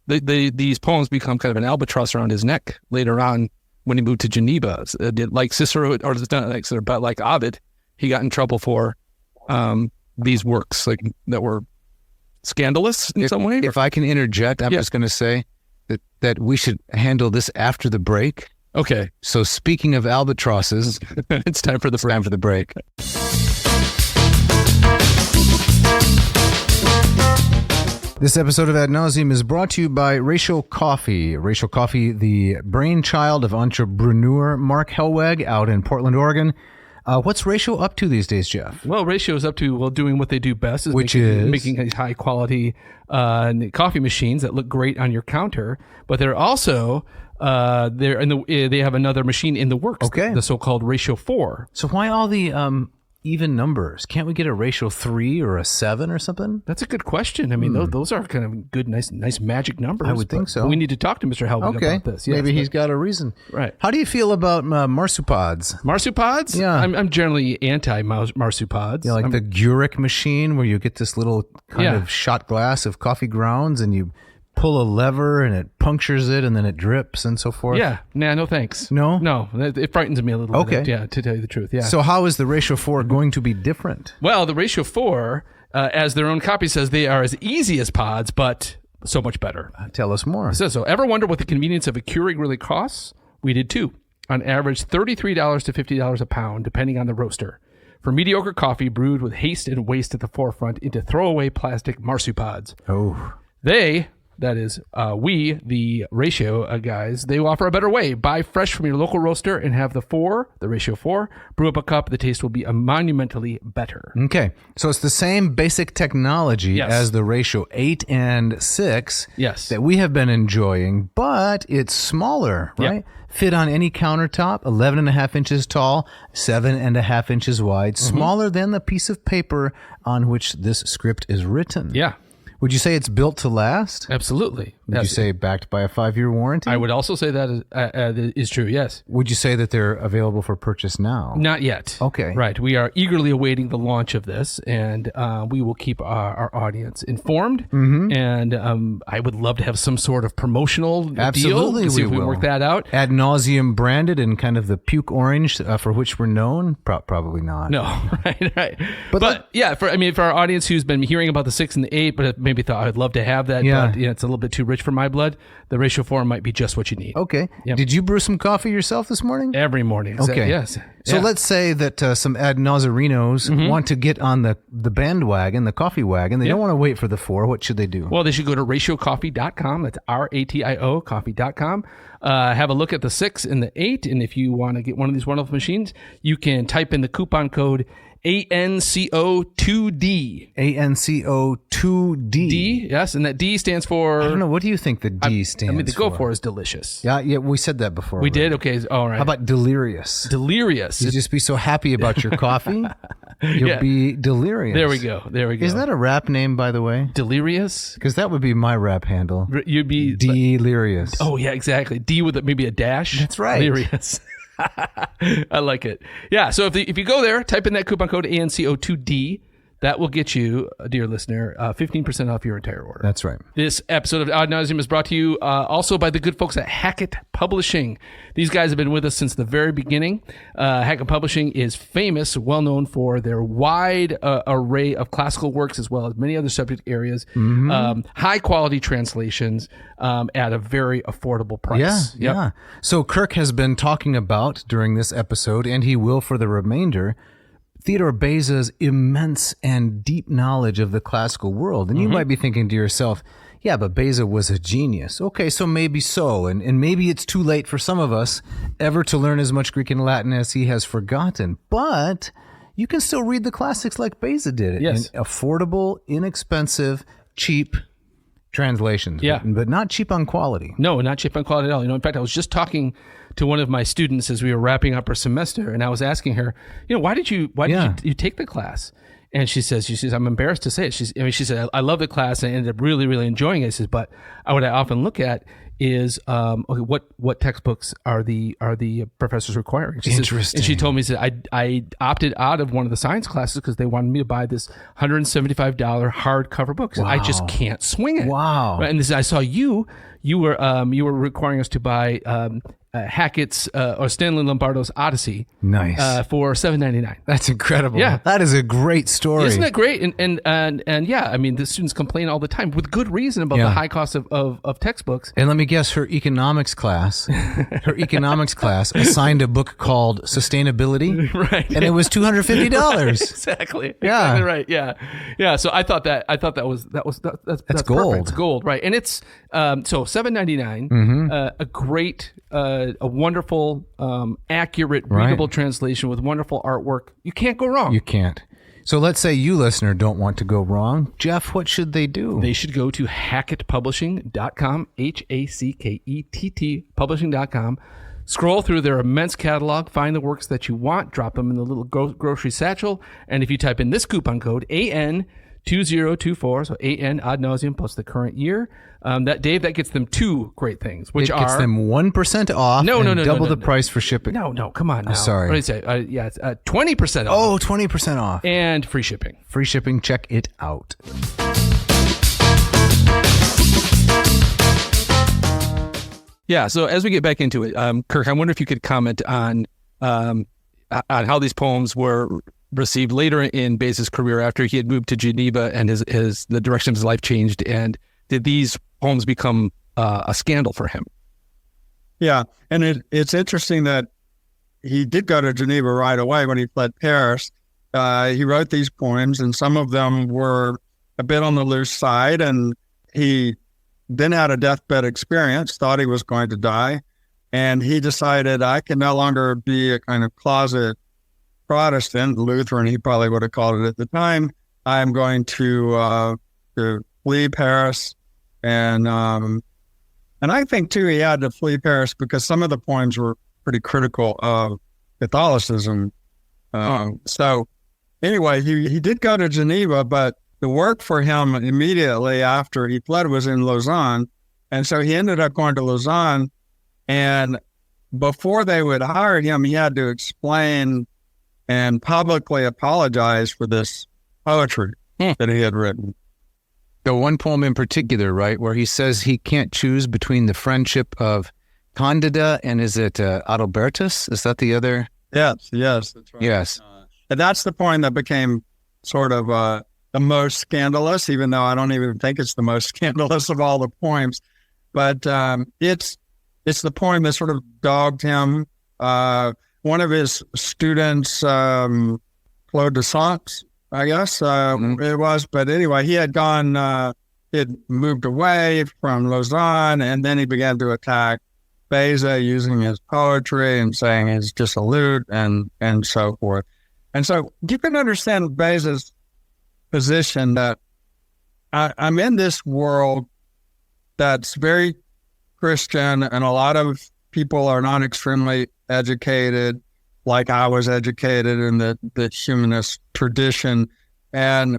[SPEAKER 5] these poems become kind of an albatross around his neck later on when he moved to Geneva? Did, like Cicero, or not like Cicero, but like Ovid, he got in trouble for these works that were scandalous in some way?
[SPEAKER 3] If I can interject, I'm just going to say that we should handle this after the break.
[SPEAKER 5] Okay.
[SPEAKER 3] So speaking of albatrosses,
[SPEAKER 5] it's time for the break.
[SPEAKER 3] This episode of Ad Nauseam is brought to you by Ratio Coffee. Ratio Coffee, the brainchild of entrepreneur Mark Helweg out in Portland, Oregon. What's Ratio up to these days, Jeff?
[SPEAKER 2] Well, Ratio is up to doing what they do best, making high quality coffee machines that look great on your counter. But they're also they have another machine in the works, the so-called Ratio 4.
[SPEAKER 3] So why all the even numbers? Can't we get a Ratio 3 or a 7 or something?
[SPEAKER 2] That's a good question. I mean, those are kind of good, nice magic numbers.
[SPEAKER 3] I would think so.
[SPEAKER 2] We need to talk to Mr. Helwig about this. Yes,
[SPEAKER 3] maybe he's got a reason.
[SPEAKER 2] Right.
[SPEAKER 3] How do you feel about marsupods?
[SPEAKER 2] Marsupods?
[SPEAKER 3] Yeah.
[SPEAKER 2] I'm generally anti-marsupods.
[SPEAKER 3] Yeah, like the Guric machine where you get this little kind of shot glass of coffee grounds and you pull a lever and it punctures it and then it drips and so forth.
[SPEAKER 2] Yeah. Nah, no thanks.
[SPEAKER 3] No?
[SPEAKER 2] It frightens me a little bit. Yeah, to tell you the truth. Yeah.
[SPEAKER 3] So how is the Ratio 4 going to be different?
[SPEAKER 2] Well, the Ratio 4, as their own copy says, they are as easy as pods, but so much better.
[SPEAKER 3] Tell us more.
[SPEAKER 2] So ever wonder what the convenience of a Keurig really costs? We did too. On average, $33 to $50 a pound, depending on the roaster. For mediocre coffee brewed with haste and waste at the forefront into throwaway plastic marsupods.
[SPEAKER 3] Oh.
[SPEAKER 2] That is, we, the Ratio guys, they offer a better way. Buy fresh from your local roaster and have the Ratio 4, brew up a cup. The taste will be monumentally better.
[SPEAKER 3] Okay. So it's the same basic technology as the Ratio 8 and 6 that we have been enjoying, but it's smaller, right?
[SPEAKER 2] Yep.
[SPEAKER 3] Fit on any countertop, 11.5 inches tall, 7.5 inches wide, smaller than the piece of paper on which this script is written.
[SPEAKER 2] Yeah.
[SPEAKER 3] Would you say it's built to last?
[SPEAKER 2] Absolutely.
[SPEAKER 3] Would you say backed by a 5-year warranty?
[SPEAKER 2] I would also say that is true, yes.
[SPEAKER 3] Would you say that they're available for purchase now?
[SPEAKER 2] Not yet.
[SPEAKER 3] Okay.
[SPEAKER 2] Right. We are eagerly awaiting the launch of this, and we will keep our audience informed. And I would love to have some sort of promotional deal. See if we work that out.
[SPEAKER 3] Ad nauseum branded in kind of the puke orange for which we're known? Probably not.
[SPEAKER 2] No. Right. But yeah, for our audience who's been hearing about the 6 and the 8, but maybe thought I'd love to have that, but it's a little bit too rich for my blood, the Ratio 4 might be just what you need.
[SPEAKER 3] Okay. Yep. Did you brew some coffee yourself this morning?
[SPEAKER 2] Every morning.
[SPEAKER 3] Okay.
[SPEAKER 2] Yes.
[SPEAKER 3] So let's say that some ad nauserinos want to get on the bandwagon, the coffee wagon. They don't want to wait for the 4. What should they do?
[SPEAKER 2] Well, they should go to ratiocoffee.com. That's RATIO coffee.com. Have a look at the 6 and the 8. And if you want to get one of these wonderful machines, you can type in the coupon code ANCO2D.
[SPEAKER 3] ANCO2D.
[SPEAKER 2] D, yes, and that D stands for...
[SPEAKER 3] I don't know. What do you think the D stands for?
[SPEAKER 2] I mean, the go for is delicious.
[SPEAKER 3] Yeah, we said that before.
[SPEAKER 2] We did? Okay, all right.
[SPEAKER 3] How about delirious?
[SPEAKER 2] Delirious.
[SPEAKER 3] You just be so happy about your coffee, you'll be delirious.
[SPEAKER 2] There we go.
[SPEAKER 3] Isn't that a rap name, by the way?
[SPEAKER 2] Delirious?
[SPEAKER 3] Because that would be my rap handle.
[SPEAKER 2] You'd be...
[SPEAKER 3] Delirious.
[SPEAKER 2] Oh, yeah, exactly. D with maybe a dash.
[SPEAKER 3] That's right.
[SPEAKER 2] Delirious. I like it. Yeah, so if you go there, type in that coupon code ANCO2D, that will get you, dear listener, 15% off your entire order.
[SPEAKER 3] That's right.
[SPEAKER 2] This episode of Ad Nauseam is brought to you also by the good folks at Hackett Publishing. These guys have been with us since the very beginning. Hackett Publishing is famous, well known for their wide array of classical works as well as many other subject areas. High quality translations at a very affordable price.
[SPEAKER 3] Yeah. So Kirk has been talking about during this episode, and he will for the remainder, Theodore Beza's immense and deep knowledge of the classical world. And you might be thinking to yourself, yeah, but Beza was a genius. Okay, so maybe so. And maybe it's too late for some of us ever to learn as much Greek and Latin as he has forgotten. But you can still read the classics like Beza did it.
[SPEAKER 2] Yes.
[SPEAKER 3] In affordable, inexpensive, cheap translations.
[SPEAKER 2] Yeah.
[SPEAKER 3] But not cheap on quality.
[SPEAKER 2] No, not cheap on quality at all. In fact, I was just talking to one of my students as we were wrapping up our semester, and I was asking her, why did you take the class? And she says, I'm embarrassed to say it. She said, I love the class and I ended up really, really enjoying it. She says, but what I often look at is, what textbooks are the professors requiring? She
[SPEAKER 3] Interesting.
[SPEAKER 2] Says, and she told me, I opted out of one of the science classes because they wanted me to buy this $175 hardcover book. Wow. I just can't swing it.
[SPEAKER 3] Wow.
[SPEAKER 2] And I saw you were requiring us to buy Hackett's or Stanley Lombardo's Odyssey.
[SPEAKER 3] Nice.
[SPEAKER 2] For $7.99.
[SPEAKER 3] That's incredible.
[SPEAKER 2] Yeah.
[SPEAKER 3] That is a great story.
[SPEAKER 2] Isn't that great? And yeah, I mean, the students complain all the time with good reason about the high cost of textbooks.
[SPEAKER 3] And let me guess, her economics class assigned a book called Sustainability.
[SPEAKER 2] Right.
[SPEAKER 3] And it was $250.
[SPEAKER 2] Exactly.
[SPEAKER 3] Yeah.
[SPEAKER 2] Exactly right. Yeah. Yeah. So I thought that was that's
[SPEAKER 3] gold.
[SPEAKER 2] Perfect. It's gold. Right. And it's so $7.99, a great, a wonderful, accurate, readable translation with wonderful artwork. You can't go wrong.
[SPEAKER 3] You can't. So let's say you, listener, don't want to go wrong. Jeff, what should they do?
[SPEAKER 2] They should go to hackettpublishing.com, HACKETT publishing.com. Scroll through their immense catalog, find the works that you want, drop them in the little grocery satchel, and if you type in this coupon code, AN2024, so AN ad nauseum plus the current year, that gets them two great things, which
[SPEAKER 3] gets them 1% off and double the price for shipping.
[SPEAKER 2] No, come on now.
[SPEAKER 3] Sorry.
[SPEAKER 2] What did I say? It's 20% off.
[SPEAKER 3] Oh, 20% off.
[SPEAKER 2] And free shipping.
[SPEAKER 3] Free shipping, check it out.
[SPEAKER 5] Yeah, so as we get back into it, Kirk, I wonder if you could comment on how these poems were received later in Beza's career after he had moved to Geneva and the direction of his life changed, and did these poems become a scandal for him?
[SPEAKER 4] Yeah, and it's interesting that he did go to Geneva right away when he fled Paris. He wrote these poems, and some of them were a bit on the loose side, and he then had a deathbed experience, thought he was going to die, and he decided, I can no longer be a kind of closet Protestant, Lutheran, he probably would have called it at the time. I'm going to flee Paris, and I think too he had to flee Paris because some of the poems were pretty critical of Catholicism. So anyway, he did go to Geneva, but the work for him immediately after he fled was in Lausanne. And so he ended up going to Lausanne. And before they would hire him, he had to explain and publicly apologize for this poetry that he had written.
[SPEAKER 3] The one poem in particular, right, where he says he can't choose between the friendship of Candida and is it Adalbertus? Is that the other?
[SPEAKER 4] Yes, that's right.
[SPEAKER 3] Yes.
[SPEAKER 4] And that's the poem that became sort of the most scandalous, even though I don't even think it's the most scandalous of all the poems. But it's the poem that sort of dogged him. One of his students, Claude Desnosse, I guess it was. But anyway, he had moved away from Lausanne, and then he began to attack Beza using his poetry and saying he's dissolute and so forth. And so you can understand Beza's position that I'm in this world that's very Christian, and a lot of people are not extremely educated, like I was educated in the humanist tradition, and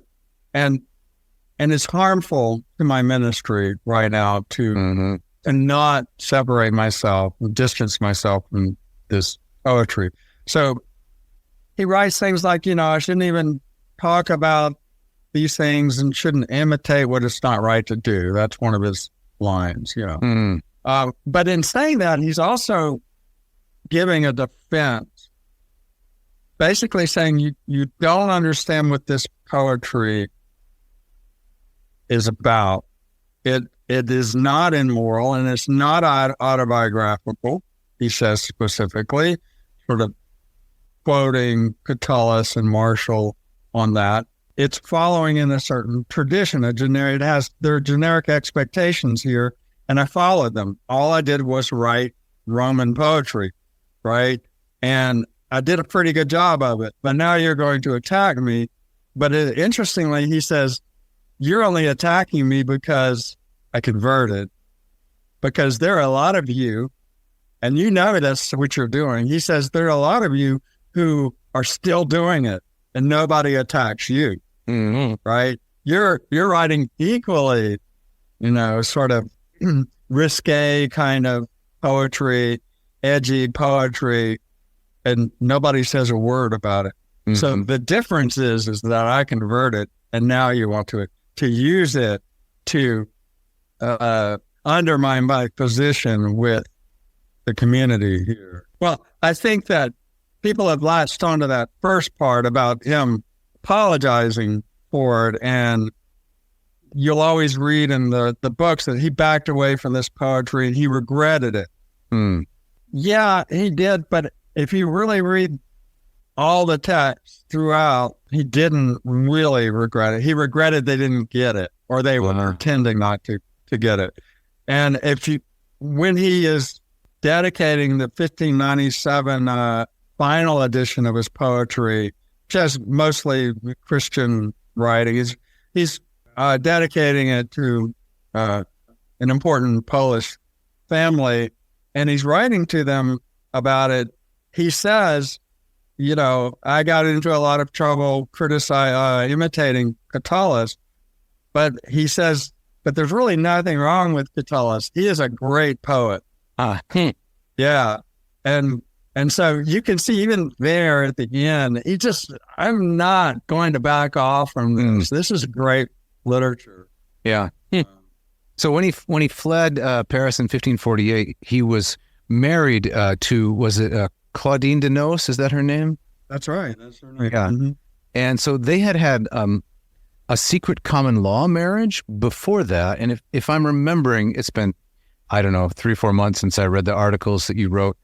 [SPEAKER 4] it's harmful to my ministry right now to not separate myself, distance myself from this poetry. So he writes things like, I shouldn't even talk about these things and shouldn't imitate what it's not right to do. That's one of his lines, you know. But in saying that, he's also giving a defense, basically saying you don't understand what this poetry is about. It is not immoral and it's not autobiographical, he says specifically, sort of quoting Catullus and Marshall on that. It's following in a certain tradition, there are generic expectations here, and I followed them. All I did was write Roman poetry, right? And I did a pretty good job of it, but now you're going to attack me. But interestingly, he says, you're only attacking me because I converted, because there are a lot of you, and you know that's what you're doing. He says, there are a lot of you who are still doing it, and nobody attacks you, right? You're writing equally, sort of risque kind of poetry, edgy poetry, and nobody says a word about it. So the difference is that I converted, and now you want to use it to undermine my position with the community here. Well, I think that people have latched onto that first part about him apologizing for it, and you'll always read in the books that he backed away from this poetry and he regretted it. Yeah, he did, but if you really read all the text throughout, he didn't really regret it. He regretted they didn't get it, or they were pretending not to get it. And when he is dedicating the 1597 final edition of his poetry, which has mostly Christian writing, he's dedicating it to an important Polish family, and he's writing to them about it. He says, I got into a lot of trouble imitating Catullus, but he says, but there's really nothing wrong with Catullus. He is a great poet. Yeah. And so you can see even there at the end, I'm not going to back off from this. This is great literature.
[SPEAKER 3] Yeah. So when he fled Paris in 1548, he was married to, was it Claudine Desnosse? Is that her name?
[SPEAKER 4] That's right. That's her name.
[SPEAKER 3] Yeah. And so they had a secret common law marriage before that. And if I'm remembering, it's been, I don't know, 3 or 4 months since I read the articles that you wrote.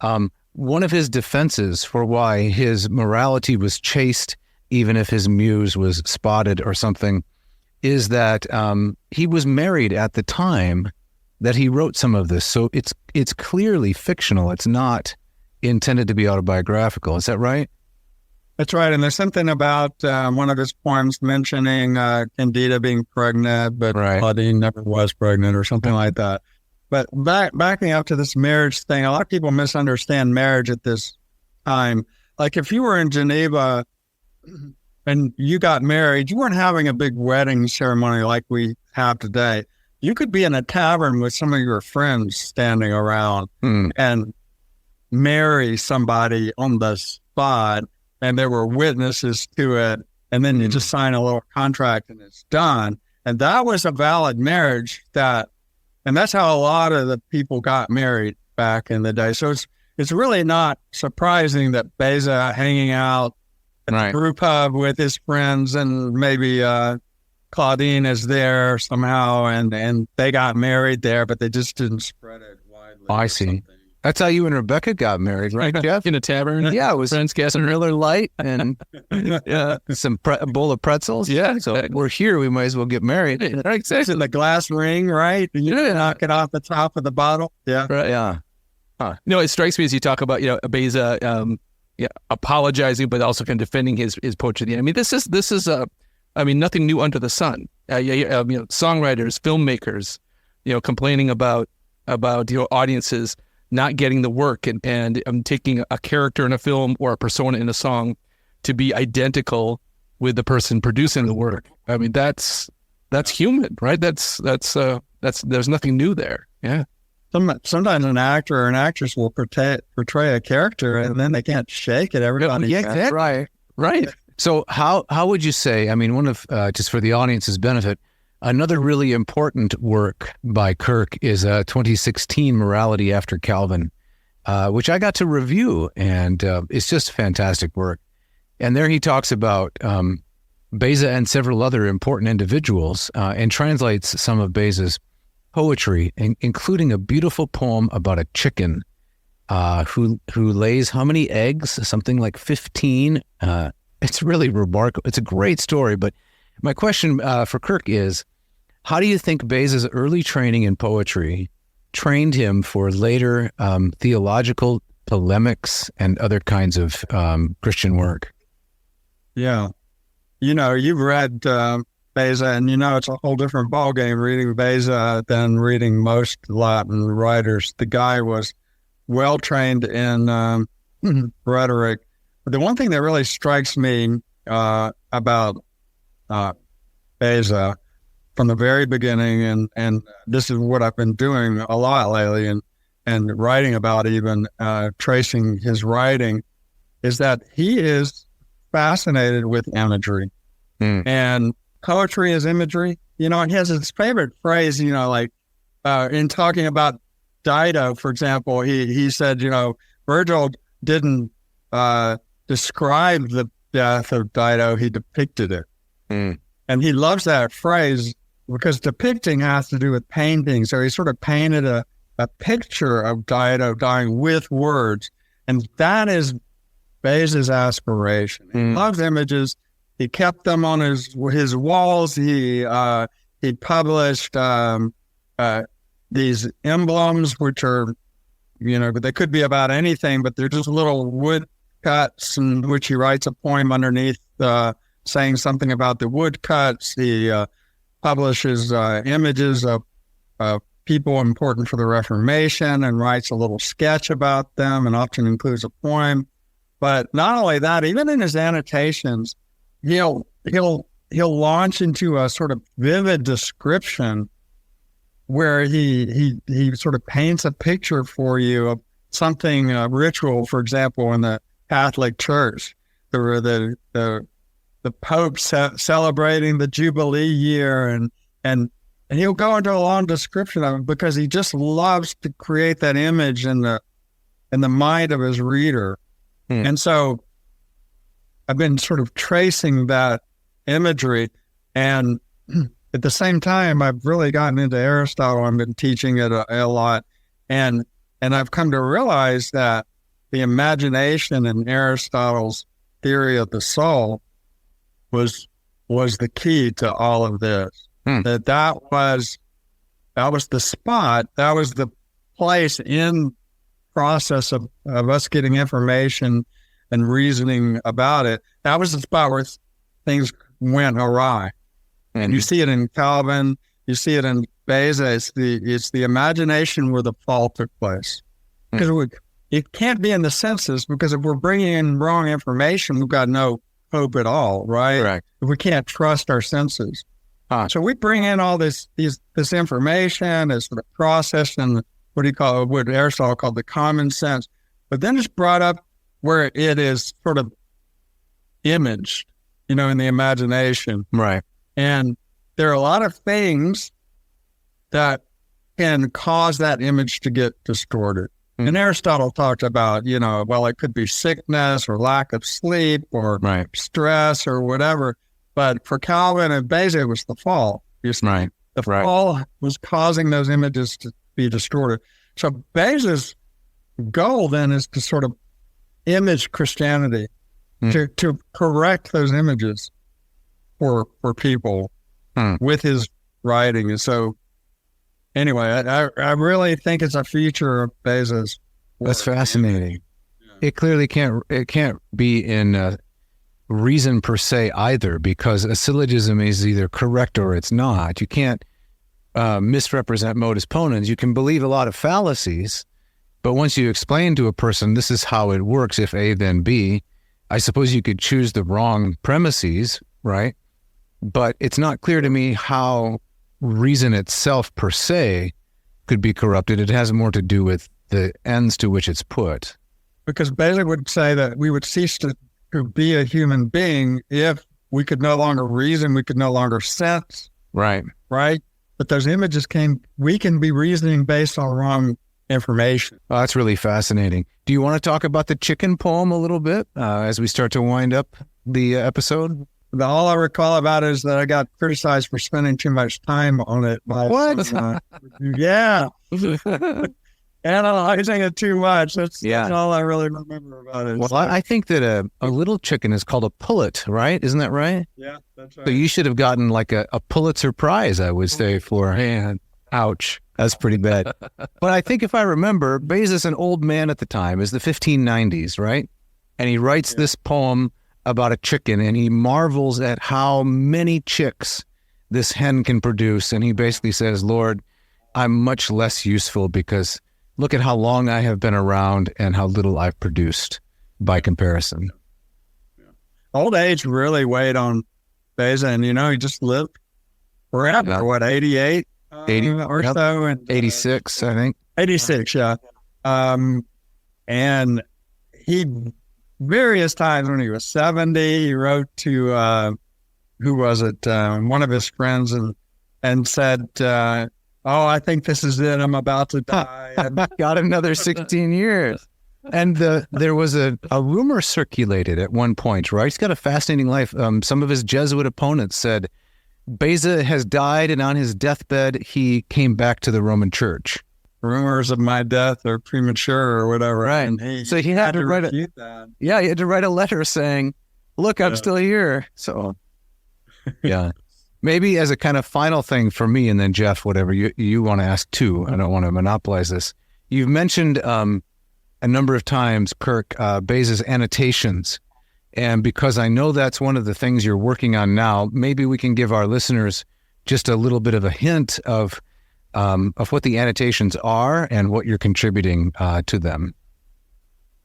[SPEAKER 3] One of his defenses for why his morality was chaste, even if his muse was spotted or something, is that he was married at the time that he wrote some of this. So it's clearly fictional. It's not intended to be autobiographical. Is that right?
[SPEAKER 4] That's right. And there's something about one of his poems mentioning Candida being pregnant, but Claudine never was pregnant or something like that. But backing up to this marriage thing, a lot of people misunderstand marriage at this time. Like if you were in Geneva and you got married, you weren't having a big wedding ceremony like we have today. You could be in a tavern with some of your friends standing around and marry somebody on the spot, and there were witnesses to it, and then you just sign a little contract and it's done. And that was a valid marriage and that's how a lot of the people got married back in the day. So it's really not surprising that Beza hanging out at the brew pub with his friends, and maybe Claudine is there somehow, and they got married there, but they just didn't spread it widely.
[SPEAKER 3] I see. That's how you and Rebecca got married, right, Jeff?
[SPEAKER 5] In a tavern.
[SPEAKER 3] Yeah, it was
[SPEAKER 5] friends gassing
[SPEAKER 3] Miller Lite and some a bowl of pretzels.
[SPEAKER 5] Yeah,
[SPEAKER 3] so we're here. We might as well get married.
[SPEAKER 4] Right, exactly. The glass ring, right? You knock it off the top of the bottle. Yeah,
[SPEAKER 3] right. Yeah.
[SPEAKER 5] Huh. It strikes me as you talk about Beza apologizing, but also kind of defending his poetry. I mean, this is nothing new under the sun. Songwriters, filmmakers, complaining about audiences not getting the work and taking a character in a film or a persona in a song to be identical with the person producing the work. I mean, that's human, right? That's there's nothing new there. Yeah.
[SPEAKER 4] Sometimes an actor or an actress will portray a character and then they can't shake it. Everybody,
[SPEAKER 3] exactly. Right. So how would you say, I mean, one of, just for the audience's benefit, another really important work by Kirk is 2016 Morality After Calvin, which I got to review, and it's just fantastic work. And there he talks about Beza and several other important individuals, and translates some of Beza's poetry, including a beautiful poem about a chicken who lays how many eggs? Something like 15. It's really remarkable. It's a great story. But my question for Kirk is, how do you think Beza's early training in poetry trained him for later theological polemics and other kinds of Christian work?
[SPEAKER 4] Yeah. You've read Beza, and it's a whole different ballgame reading Beza than reading most Latin writers. The guy was well-trained in rhetoric. But the one thing that really strikes me about Beza from the very beginning, and this is what I've been doing a lot lately and writing about, even tracing his writing, is that he is fascinated with imagery. And poetry is imagery. And he has his favorite phrase, like in talking about Dido, for example, he said, Virgil didn't describe the death of Dido, he depicted it. And he loves that phrase because depicting has to do with painting. So he sort of painted a picture of Dido dying with words. And that is Beza's aspiration. He loves images. He kept them on his walls. He published these emblems, which are, they could be about anything, but they're just little wood cuts in which he writes a poem underneath saying something about the woodcuts. He publishes images of people important for the Reformation and writes a little sketch about them and often includes a poem. But not only that, even in his annotations, he'll launch into a sort of vivid description where he sort of paints a picture for you of something, ritual, for example, in the Catholic Church, the Pope celebrating the Jubilee year, and he'll go into a long description of it because he just loves to create that image in the mind of his reader. And so I've been sort of tracing that imagery, and at the same time, I've really gotten into Aristotle. I've been teaching it a lot, and I've come to realize that the imagination in Aristotle's theory of the soul was the key to all of this. That was the spot, that was the place in process of us getting information and reasoning about it. That was the spot where things went awry. And you see it in Calvin, you see it in Beza. It's the imagination where the fall took place. Because it can't be in the senses, because if we're bringing in wrong information, we've got no hope at all, right?
[SPEAKER 3] Correct.
[SPEAKER 4] If we can't trust our senses. So we bring in all this information as sort of processed in what Aristotle called the common sense, but then it's brought up where it is sort of imaged, in the imagination.
[SPEAKER 3] Right.
[SPEAKER 4] And there are a lot of things that can cause that image to get distorted. And Aristotle talked about, it could be sickness or lack of sleep or stress or whatever. But for Calvin and Beza, it was the fall.
[SPEAKER 3] Right.
[SPEAKER 4] The fall was causing those images to be distorted. So Beza's goal then is to sort of image Christianity, to correct those images for people with his writing. And so anyway, I really think it's a feature of Beza's work.
[SPEAKER 3] That's fascinating. Yeah. It clearly can't be in reason per se either, because a syllogism is either correct or it's not. You can't misrepresent modus ponens. You can believe a lot of fallacies, but once you explain to a person this is how it works, if A then B, I suppose you could choose the wrong premises, right? But it's not clear to me how reason itself per se could be corrupted. It has more to do with the ends to which it's put.
[SPEAKER 4] Because Beza would say that we would cease to to be a human being if we could no longer reason, we could no longer sense.
[SPEAKER 3] Right.
[SPEAKER 4] Right. But those images we can be reasoning based on wrong information.
[SPEAKER 3] Oh, that's really fascinating. Do you want to talk about the chicken poem a little bit as we start to wind up the episode?
[SPEAKER 4] All I recall about it is that I got criticized for spending too much time on it.
[SPEAKER 3] What?
[SPEAKER 4] Yeah. Analyzing it too much. That's all I really remember about it.
[SPEAKER 3] Well, I think that a little chicken is called a pullet, right? Isn't that right?
[SPEAKER 4] Yeah, that's right.
[SPEAKER 3] So you should have gotten like a Pulitzer Prize, I would say, for, man, ouch. That's pretty bad. But I think if I remember, Beza's an old man at the time. It's the 1590s, right? And he writes this poem about a chicken, and he marvels at how many chicks this hen can produce. And he basically says, Lord, I'm much less useful because look at how long I have been around and how little I've produced by comparison.
[SPEAKER 4] Old age really weighed on Beza, and he just lived forever.
[SPEAKER 3] Yeah.
[SPEAKER 4] What, 88?
[SPEAKER 3] 80
[SPEAKER 4] or so? And
[SPEAKER 3] 86, I think.
[SPEAKER 4] 86, yeah. And he, various times when he was 70, he wrote to, who was it? One of his friends and said, I think this is it. I'm about to die. And
[SPEAKER 3] got another 16 years. And there was a rumor circulated at one point, right? He's got a fascinating life. Some of his Jesuit opponents said, Beza has died, and on his deathbed, he came back to the Roman Church.
[SPEAKER 4] Rumors of my death are premature or whatever.
[SPEAKER 3] Right.
[SPEAKER 4] And
[SPEAKER 3] So he had to write
[SPEAKER 4] that.
[SPEAKER 3] Yeah, he had to write a letter saying, look, I'm still here. So, yeah. Maybe as a kind of final thing for me, and then Jeff, whatever you want to ask too. I don't want to monopolize this. You've mentioned a number of times, Kirk, Beza's annotations. And because I know that's one of the things you're working on now, maybe we can give our listeners just a little bit of a hint of what the annotations are and what you're contributing to them.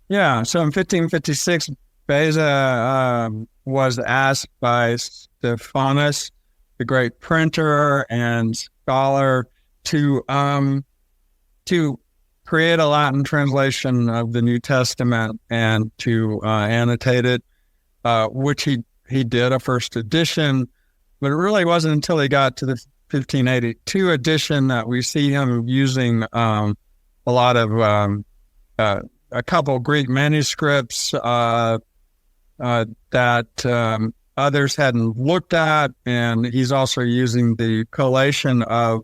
[SPEAKER 4] Yeah. So in 1556, Beza was asked by Stephanus, the great printer and scholar, to create a Latin translation of the New Testament and to annotate it, which he did, a first edition. But it really wasn't until he got to the 1582 edition that we see him using a lot of a couple Greek manuscripts that others hadn't looked at, and he's also using the collation of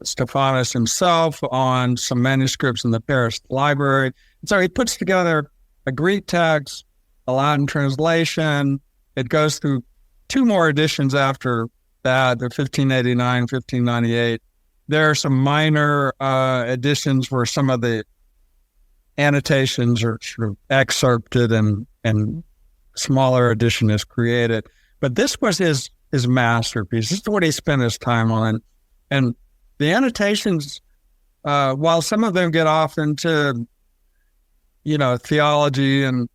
[SPEAKER 4] Stephanus himself on some manuscripts in the Paris library. And so he puts together a Greek text, a Latin translation. It goes through two more editions after that, the 1589, 1598. There are some minor editions where some of the annotations are sort of excerpted and smaller edition is created. But this was his masterpiece. This is what he spent his time on. And the annotations, while some of them get off into, theology and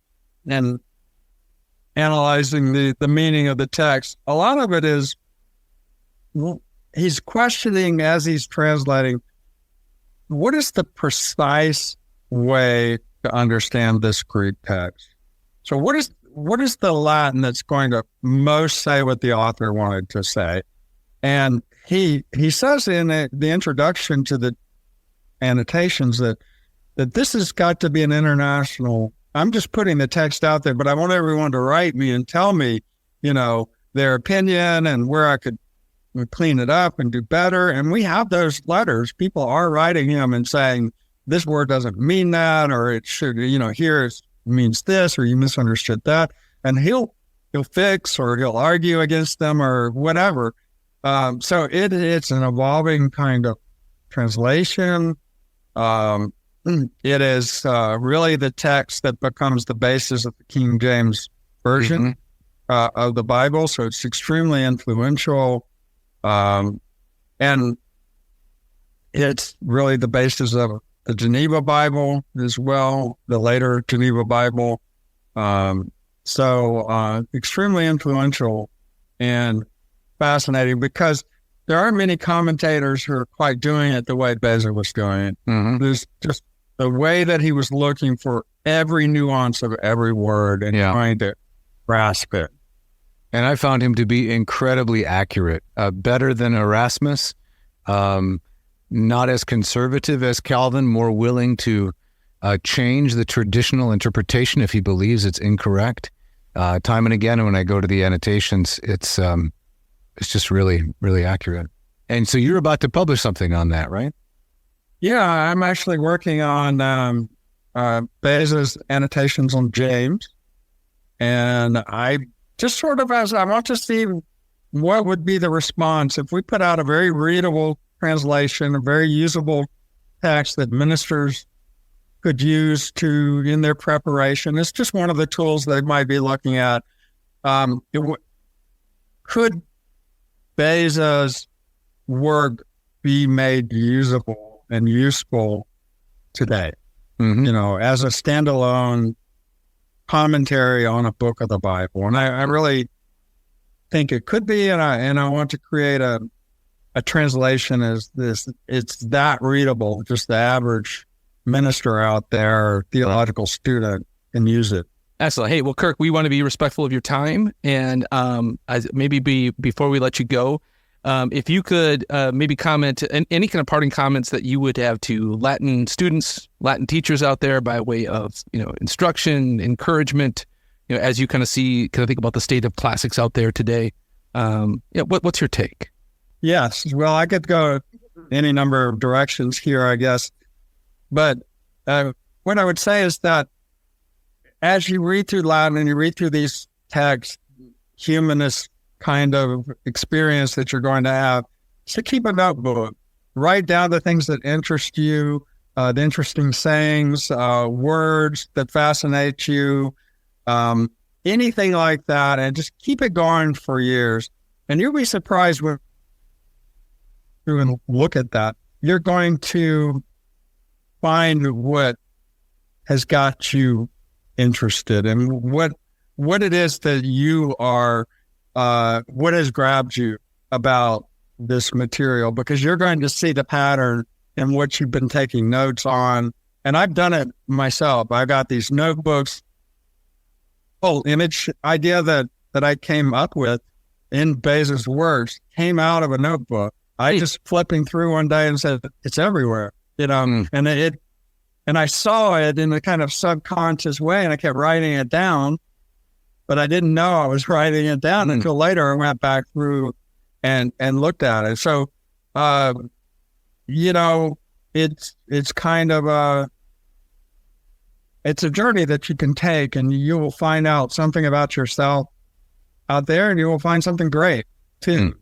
[SPEAKER 4] analyzing the meaning of the text, a lot of it is, he's questioning as he's translating, what is the precise way to understand this Greek text? So what is the Latin that's going to most say what the author wanted to say? And he says in the introduction to the annotations that this has got to be an international. I'm just putting the text out there, but I want everyone to write me and tell me, their opinion and where I could clean it up and do better. And we have those letters. People are writing him and saying, this word doesn't mean that, or it should, here it means this, or you misunderstood that. And he'll fix, or he'll argue against them, or whatever. So it's an evolving kind of translation. It is really the text that becomes the basis of the King James Version of the Bible. So it's extremely influential. And it's really the basis of the Geneva Bible as well, the later Geneva Bible. So extremely influential and fascinating, because there are many commentators who are quite doing it the way Beza was doing it. There's just the way that he was looking for every nuance of every word and trying to grasp it.
[SPEAKER 3] And I found him to be incredibly accurate, better than Erasmus, not as conservative as Calvin, more willing to change the traditional interpretation if he believes it's incorrect. Time and again, when I go to the annotations, it's just really, really accurate. And so you're about to publish something on that, right?
[SPEAKER 4] Yeah, I'm actually working on Beza's annotations on James. And I just sort of, I want to see what would be the response if we put out a very readable translation, a very usable text that ministers could use in their preparation. It's just one of the tools they might be looking at. Could Beza's work be made usable and useful today? Mm-hmm. As a standalone commentary on a book of the Bible. And I really think it could be, and I want to create a translation it's that readable, just the average minister out there, theological student can use it.
[SPEAKER 5] Excellent. Hey, well, Kirk, we want to be respectful of your time, and before we let you go, if you could maybe comment any kind of parting comments that you would have to Latin students, Latin teachers out there by way of instruction, encouragement, as you kind of think about the state of classics out there today. What's your take?
[SPEAKER 4] Yes, well, I could go any number of directions here, I guess, but what I would say is that as you read through Latin and you read through these texts, humanist kind of experience that you're going to have, so keep a notebook. Write down the things that interest you, the interesting sayings, words that fascinate you, anything like that, and just keep it going for years. And you'll be surprised when you look at that. You're going to find what has got you interested and what it is that you are, what has grabbed you about this material, because you're going to see the pattern in what you've been taking notes on. And I've done it myself. I got these notebooks, whole image idea that I came up with in Beza's works came out of a notebook. I just flipping through one day and said, it's everywhere, and I saw it in a kind of subconscious way, and I kept writing it down, but I didn't know I was writing it down until later I went back through and looked at it. So, it's kind of it's a journey that you can take, and you will find out something about yourself out there, and you will find something great too.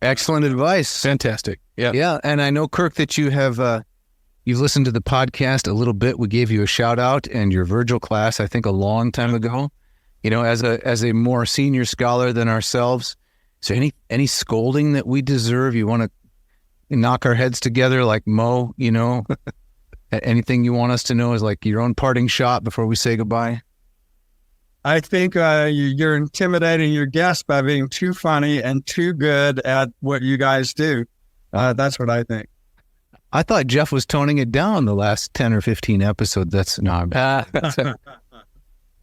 [SPEAKER 3] Excellent advice.
[SPEAKER 5] Fantastic. Yeah.
[SPEAKER 3] Yeah. And I know, Kirk, that you have, you've listened to the podcast a little bit. We gave you a shout out and your Virgil class, I think a long time ago, as a more senior scholar than ourselves. Is there any scolding that we deserve? You want to knock our heads together like Mo, anything you want us to know is like your own parting shot before we say goodbye?
[SPEAKER 4] I think you're intimidating your guests by being too funny and too good at what you guys do. That's what I think.
[SPEAKER 3] I thought Jeff was toning it down the last 10 or 15 episodes.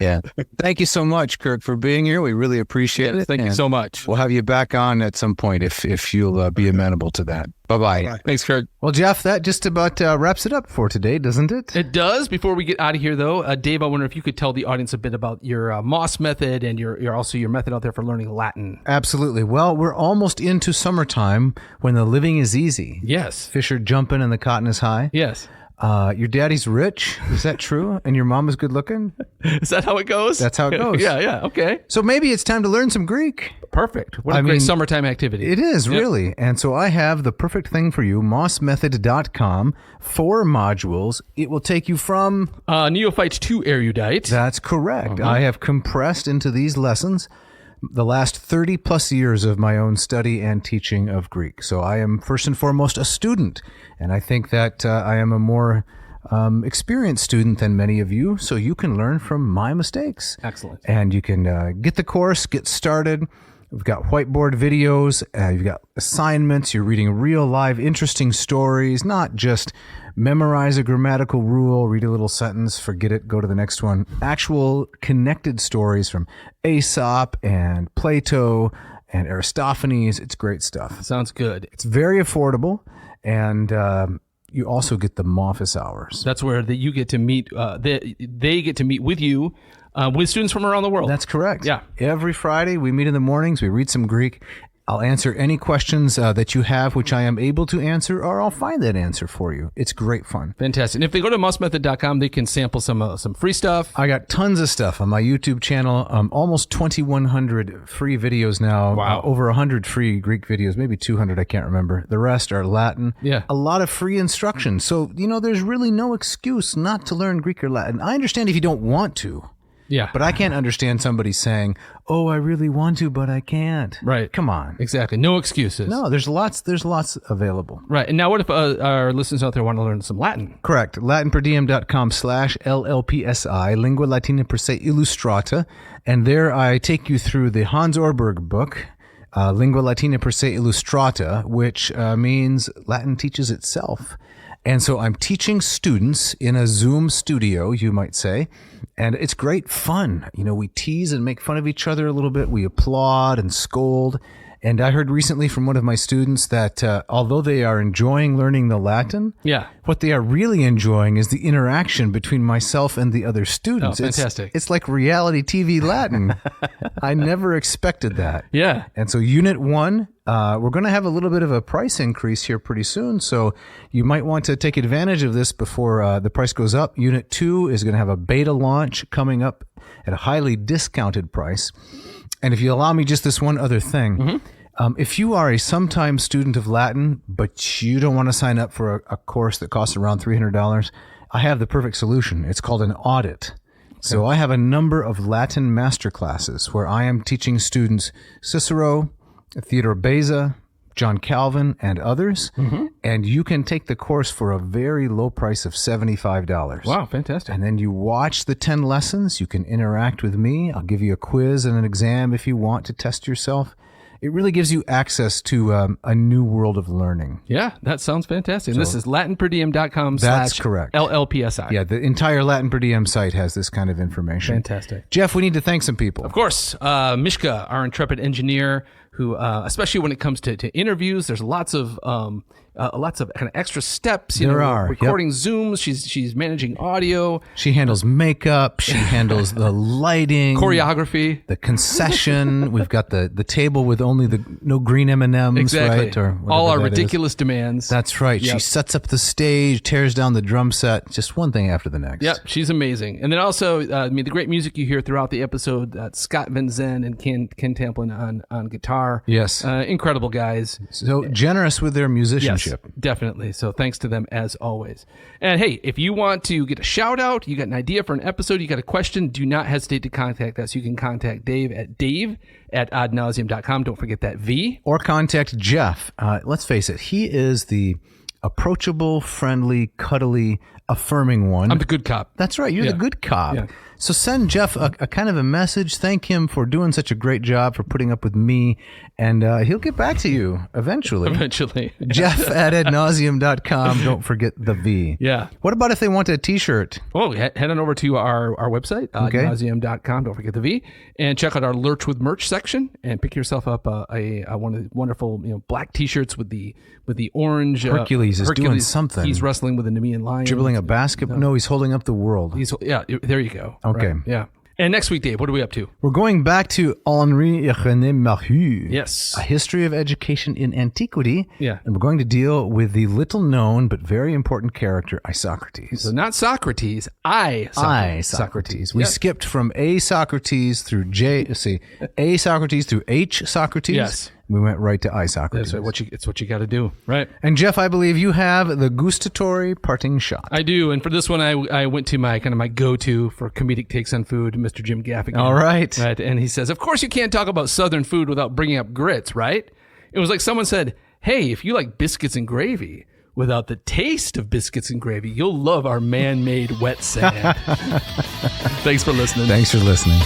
[SPEAKER 3] Yeah. Thank you so much, Kirk, for being here. We really appreciate it.
[SPEAKER 5] Thank you so much.
[SPEAKER 3] We'll have you back on at some point if you'll be amenable to that. Bye-bye.
[SPEAKER 5] Thanks, Kirk.
[SPEAKER 3] Well, Jeff, that just about wraps it up for today, doesn't it?
[SPEAKER 2] It does. Before we get out of here, though, Dave, I wonder if you could tell the audience a bit about your Moss method and your also your method out there for learning Latin.
[SPEAKER 3] Absolutely. Well, we're almost into summertime when the living is easy.
[SPEAKER 2] Yes.
[SPEAKER 3] Fish are jumping and the cotton is high.
[SPEAKER 2] Yes.
[SPEAKER 3] Your daddy's rich. Is that true? And your mom is good looking?
[SPEAKER 2] Is that how it goes?
[SPEAKER 3] That's how it goes.
[SPEAKER 2] Yeah. Okay.
[SPEAKER 3] So maybe it's time to learn some Greek.
[SPEAKER 2] Perfect. What a great summertime activity.
[SPEAKER 3] It is, really. And so I have the perfect thing for you, mossmethod.com, 4 modules. It will take you from...
[SPEAKER 2] neophyte to erudite.
[SPEAKER 3] That's correct. I have compressed into these lessons the last 30 plus years of my own study and teaching of Greek. So I am first and foremost a student, and I think that I am a more experienced student than many of you, so you can learn from my mistakes.
[SPEAKER 2] Excellent.
[SPEAKER 3] And you can get the course, get started. We've got whiteboard videos. You've got assignments. You're reading real, live, interesting stories, not just memorize a grammatical rule, read a little sentence, forget it, go to the next one. Actual connected stories from Aesop and Plato and Aristophanes. It's great stuff.
[SPEAKER 2] Sounds good.
[SPEAKER 3] It's very affordable, and you also get the office hours.
[SPEAKER 2] That's where you get to meet. They get to meet with you, with students from around the world.
[SPEAKER 3] That's correct.
[SPEAKER 2] Yeah.
[SPEAKER 3] Every Friday, we meet in the mornings. We read some Greek. I'll answer any questions that you have, which I am able to answer, or I'll find that answer for you. It's great fun.
[SPEAKER 2] Fantastic. And if they go to mousmethod.com, they can sample some free stuff.
[SPEAKER 3] I got tons of stuff on my YouTube channel. Almost 2,100 free videos now.
[SPEAKER 2] Wow.
[SPEAKER 3] Over 100 free Greek videos, maybe 200, I can't remember. The rest are Latin.
[SPEAKER 2] Yeah.
[SPEAKER 3] A lot of free instruction. So, there's really no excuse not to learn Greek or Latin. I understand if you don't want to.
[SPEAKER 2] Yeah.
[SPEAKER 3] But I can't understand somebody saying, "Oh, I really want to, but I can't."
[SPEAKER 2] Right.
[SPEAKER 3] Come on.
[SPEAKER 2] Exactly. No excuses.
[SPEAKER 3] No, there's lots available.
[SPEAKER 2] Right. And now what if our listeners out there want to learn some Latin?
[SPEAKER 3] Correct. LatinPerDiem.com/LLPSI, Lingua Latina Per Se Illustrata. And there I take you through the Hans Orberg book, Lingua Latina Per Se Illustrata, which means Latin teaches itself. And so I'm teaching students in a Zoom studio, you might say, and it's great fun. We tease and make fun of each other a little bit. We applaud and scold. And I heard recently from one of my students that although they are enjoying learning the Latin, what they are really enjoying is the interaction between myself and the other students.
[SPEAKER 2] Oh, fantastic.
[SPEAKER 3] It's like reality TV Latin. I never expected that.
[SPEAKER 2] Yeah.
[SPEAKER 3] And so Unit 1, we're going to have a little bit of a price increase here pretty soon. So you might want to take advantage of this before the price goes up. Unit 2 is going to have a beta launch coming up at a highly discounted price. And if you allow me just this one other thing, if you are a sometime student of Latin, but you don't want to sign up for a course that costs around $300, I have the perfect solution. It's called an audit. So I have a number of Latin masterclasses where I am teaching students Cicero, Theodore Beza, John Calvin, and others. And you can take the course for a very low price of $75.
[SPEAKER 2] Wow, fantastic.
[SPEAKER 3] And then you watch the 10 lessons. You can interact with me. I'll give you a quiz and an exam if you want to test yourself. It really gives you access to a new world of learning.
[SPEAKER 2] Yeah, that sounds fantastic. And this is latinperdiem.com
[SPEAKER 3] That's correct.
[SPEAKER 2] LLPSI.
[SPEAKER 3] Yeah, the entire Latin Per Diem site has this kind of information.
[SPEAKER 2] Fantastic.
[SPEAKER 3] Jeff, we need to thank some people.
[SPEAKER 2] Of course. Mishka, our intrepid engineer, who, especially when it comes to interviews, there's lots of kind of extra steps.
[SPEAKER 3] There are.
[SPEAKER 2] Recording Zooms. She's managing audio.
[SPEAKER 3] She handles makeup. She handles the lighting.
[SPEAKER 2] Choreography.
[SPEAKER 3] The concession. We've got the table with only no green M&Ms,
[SPEAKER 2] exactly.
[SPEAKER 3] right? Or
[SPEAKER 2] all our ridiculous demands.
[SPEAKER 3] That's right.
[SPEAKER 2] Yep.
[SPEAKER 3] She sets up the stage, tears down the drum set, just one thing after the next.
[SPEAKER 2] Yep, she's amazing. And then also, the great music you hear throughout the episode, Scott Van Zen and Ken Tamplin on guitar.
[SPEAKER 3] Yes.
[SPEAKER 2] Incredible guys.
[SPEAKER 3] So generous with their musicianship.
[SPEAKER 2] Yes, definitely. So thanks to them as always. And hey, if you want to get a shout out, you got an idea for an episode, you got a question, do not hesitate to contact us. You can contact Dave at dave@adnauseum.com. Don't forget that V.
[SPEAKER 3] Or contact Jeff. Let's face it, he is the approachable, friendly, cuddly, affirming one.
[SPEAKER 2] I'm the good cop.
[SPEAKER 3] That's right. You're the good cop.
[SPEAKER 2] Yeah.
[SPEAKER 3] So send Jeff a kind of a message. Thank him for doing such a great job, for putting up with me, and he'll get back to you eventually.
[SPEAKER 2] Eventually.
[SPEAKER 3] Jeff@adnauseum.com. Don't forget the V.
[SPEAKER 2] Yeah.
[SPEAKER 3] What about if they want a T-shirt?
[SPEAKER 2] Well, head on over to our website, adnauseum.com. Don't forget the V, and check out our Lurch with Merch section, and pick yourself up one of the wonderful black T-shirts with the orange.
[SPEAKER 3] Hercules is doing something.
[SPEAKER 2] He's wrestling with a Nemean lion.
[SPEAKER 3] Dribbling a basketball. No, he's holding up the world.
[SPEAKER 2] There you go.
[SPEAKER 3] Okay.
[SPEAKER 2] Right. Yeah. And next week, Dave, what are we up to?
[SPEAKER 3] We're going back to Henri René Marius.
[SPEAKER 2] Yes.
[SPEAKER 3] A History of Education in Antiquity.
[SPEAKER 2] Yeah.
[SPEAKER 3] And we're going to deal with the little known but very important character, Isocrates.
[SPEAKER 2] So not Socrates, Socrates.
[SPEAKER 3] We skipped from A Socrates through A Socrates through H Socrates.
[SPEAKER 2] Yes.
[SPEAKER 3] We went right to Isocrates.
[SPEAKER 2] It's what you got to do, right?
[SPEAKER 3] And Jeff, I believe you have the gustatory parting shot.
[SPEAKER 2] I do, and for this one, I went to my go-to for comedic takes on food, Mr. Jim Gaffigan.
[SPEAKER 3] All right.
[SPEAKER 2] And he says, of course you can't talk about Southern food without bringing up grits, right? It was like someone said, hey, if you like biscuits and gravy, without the taste of biscuits and gravy, you'll love our man-made wet sand. Thanks for listening.
[SPEAKER 3] Thanks for listening.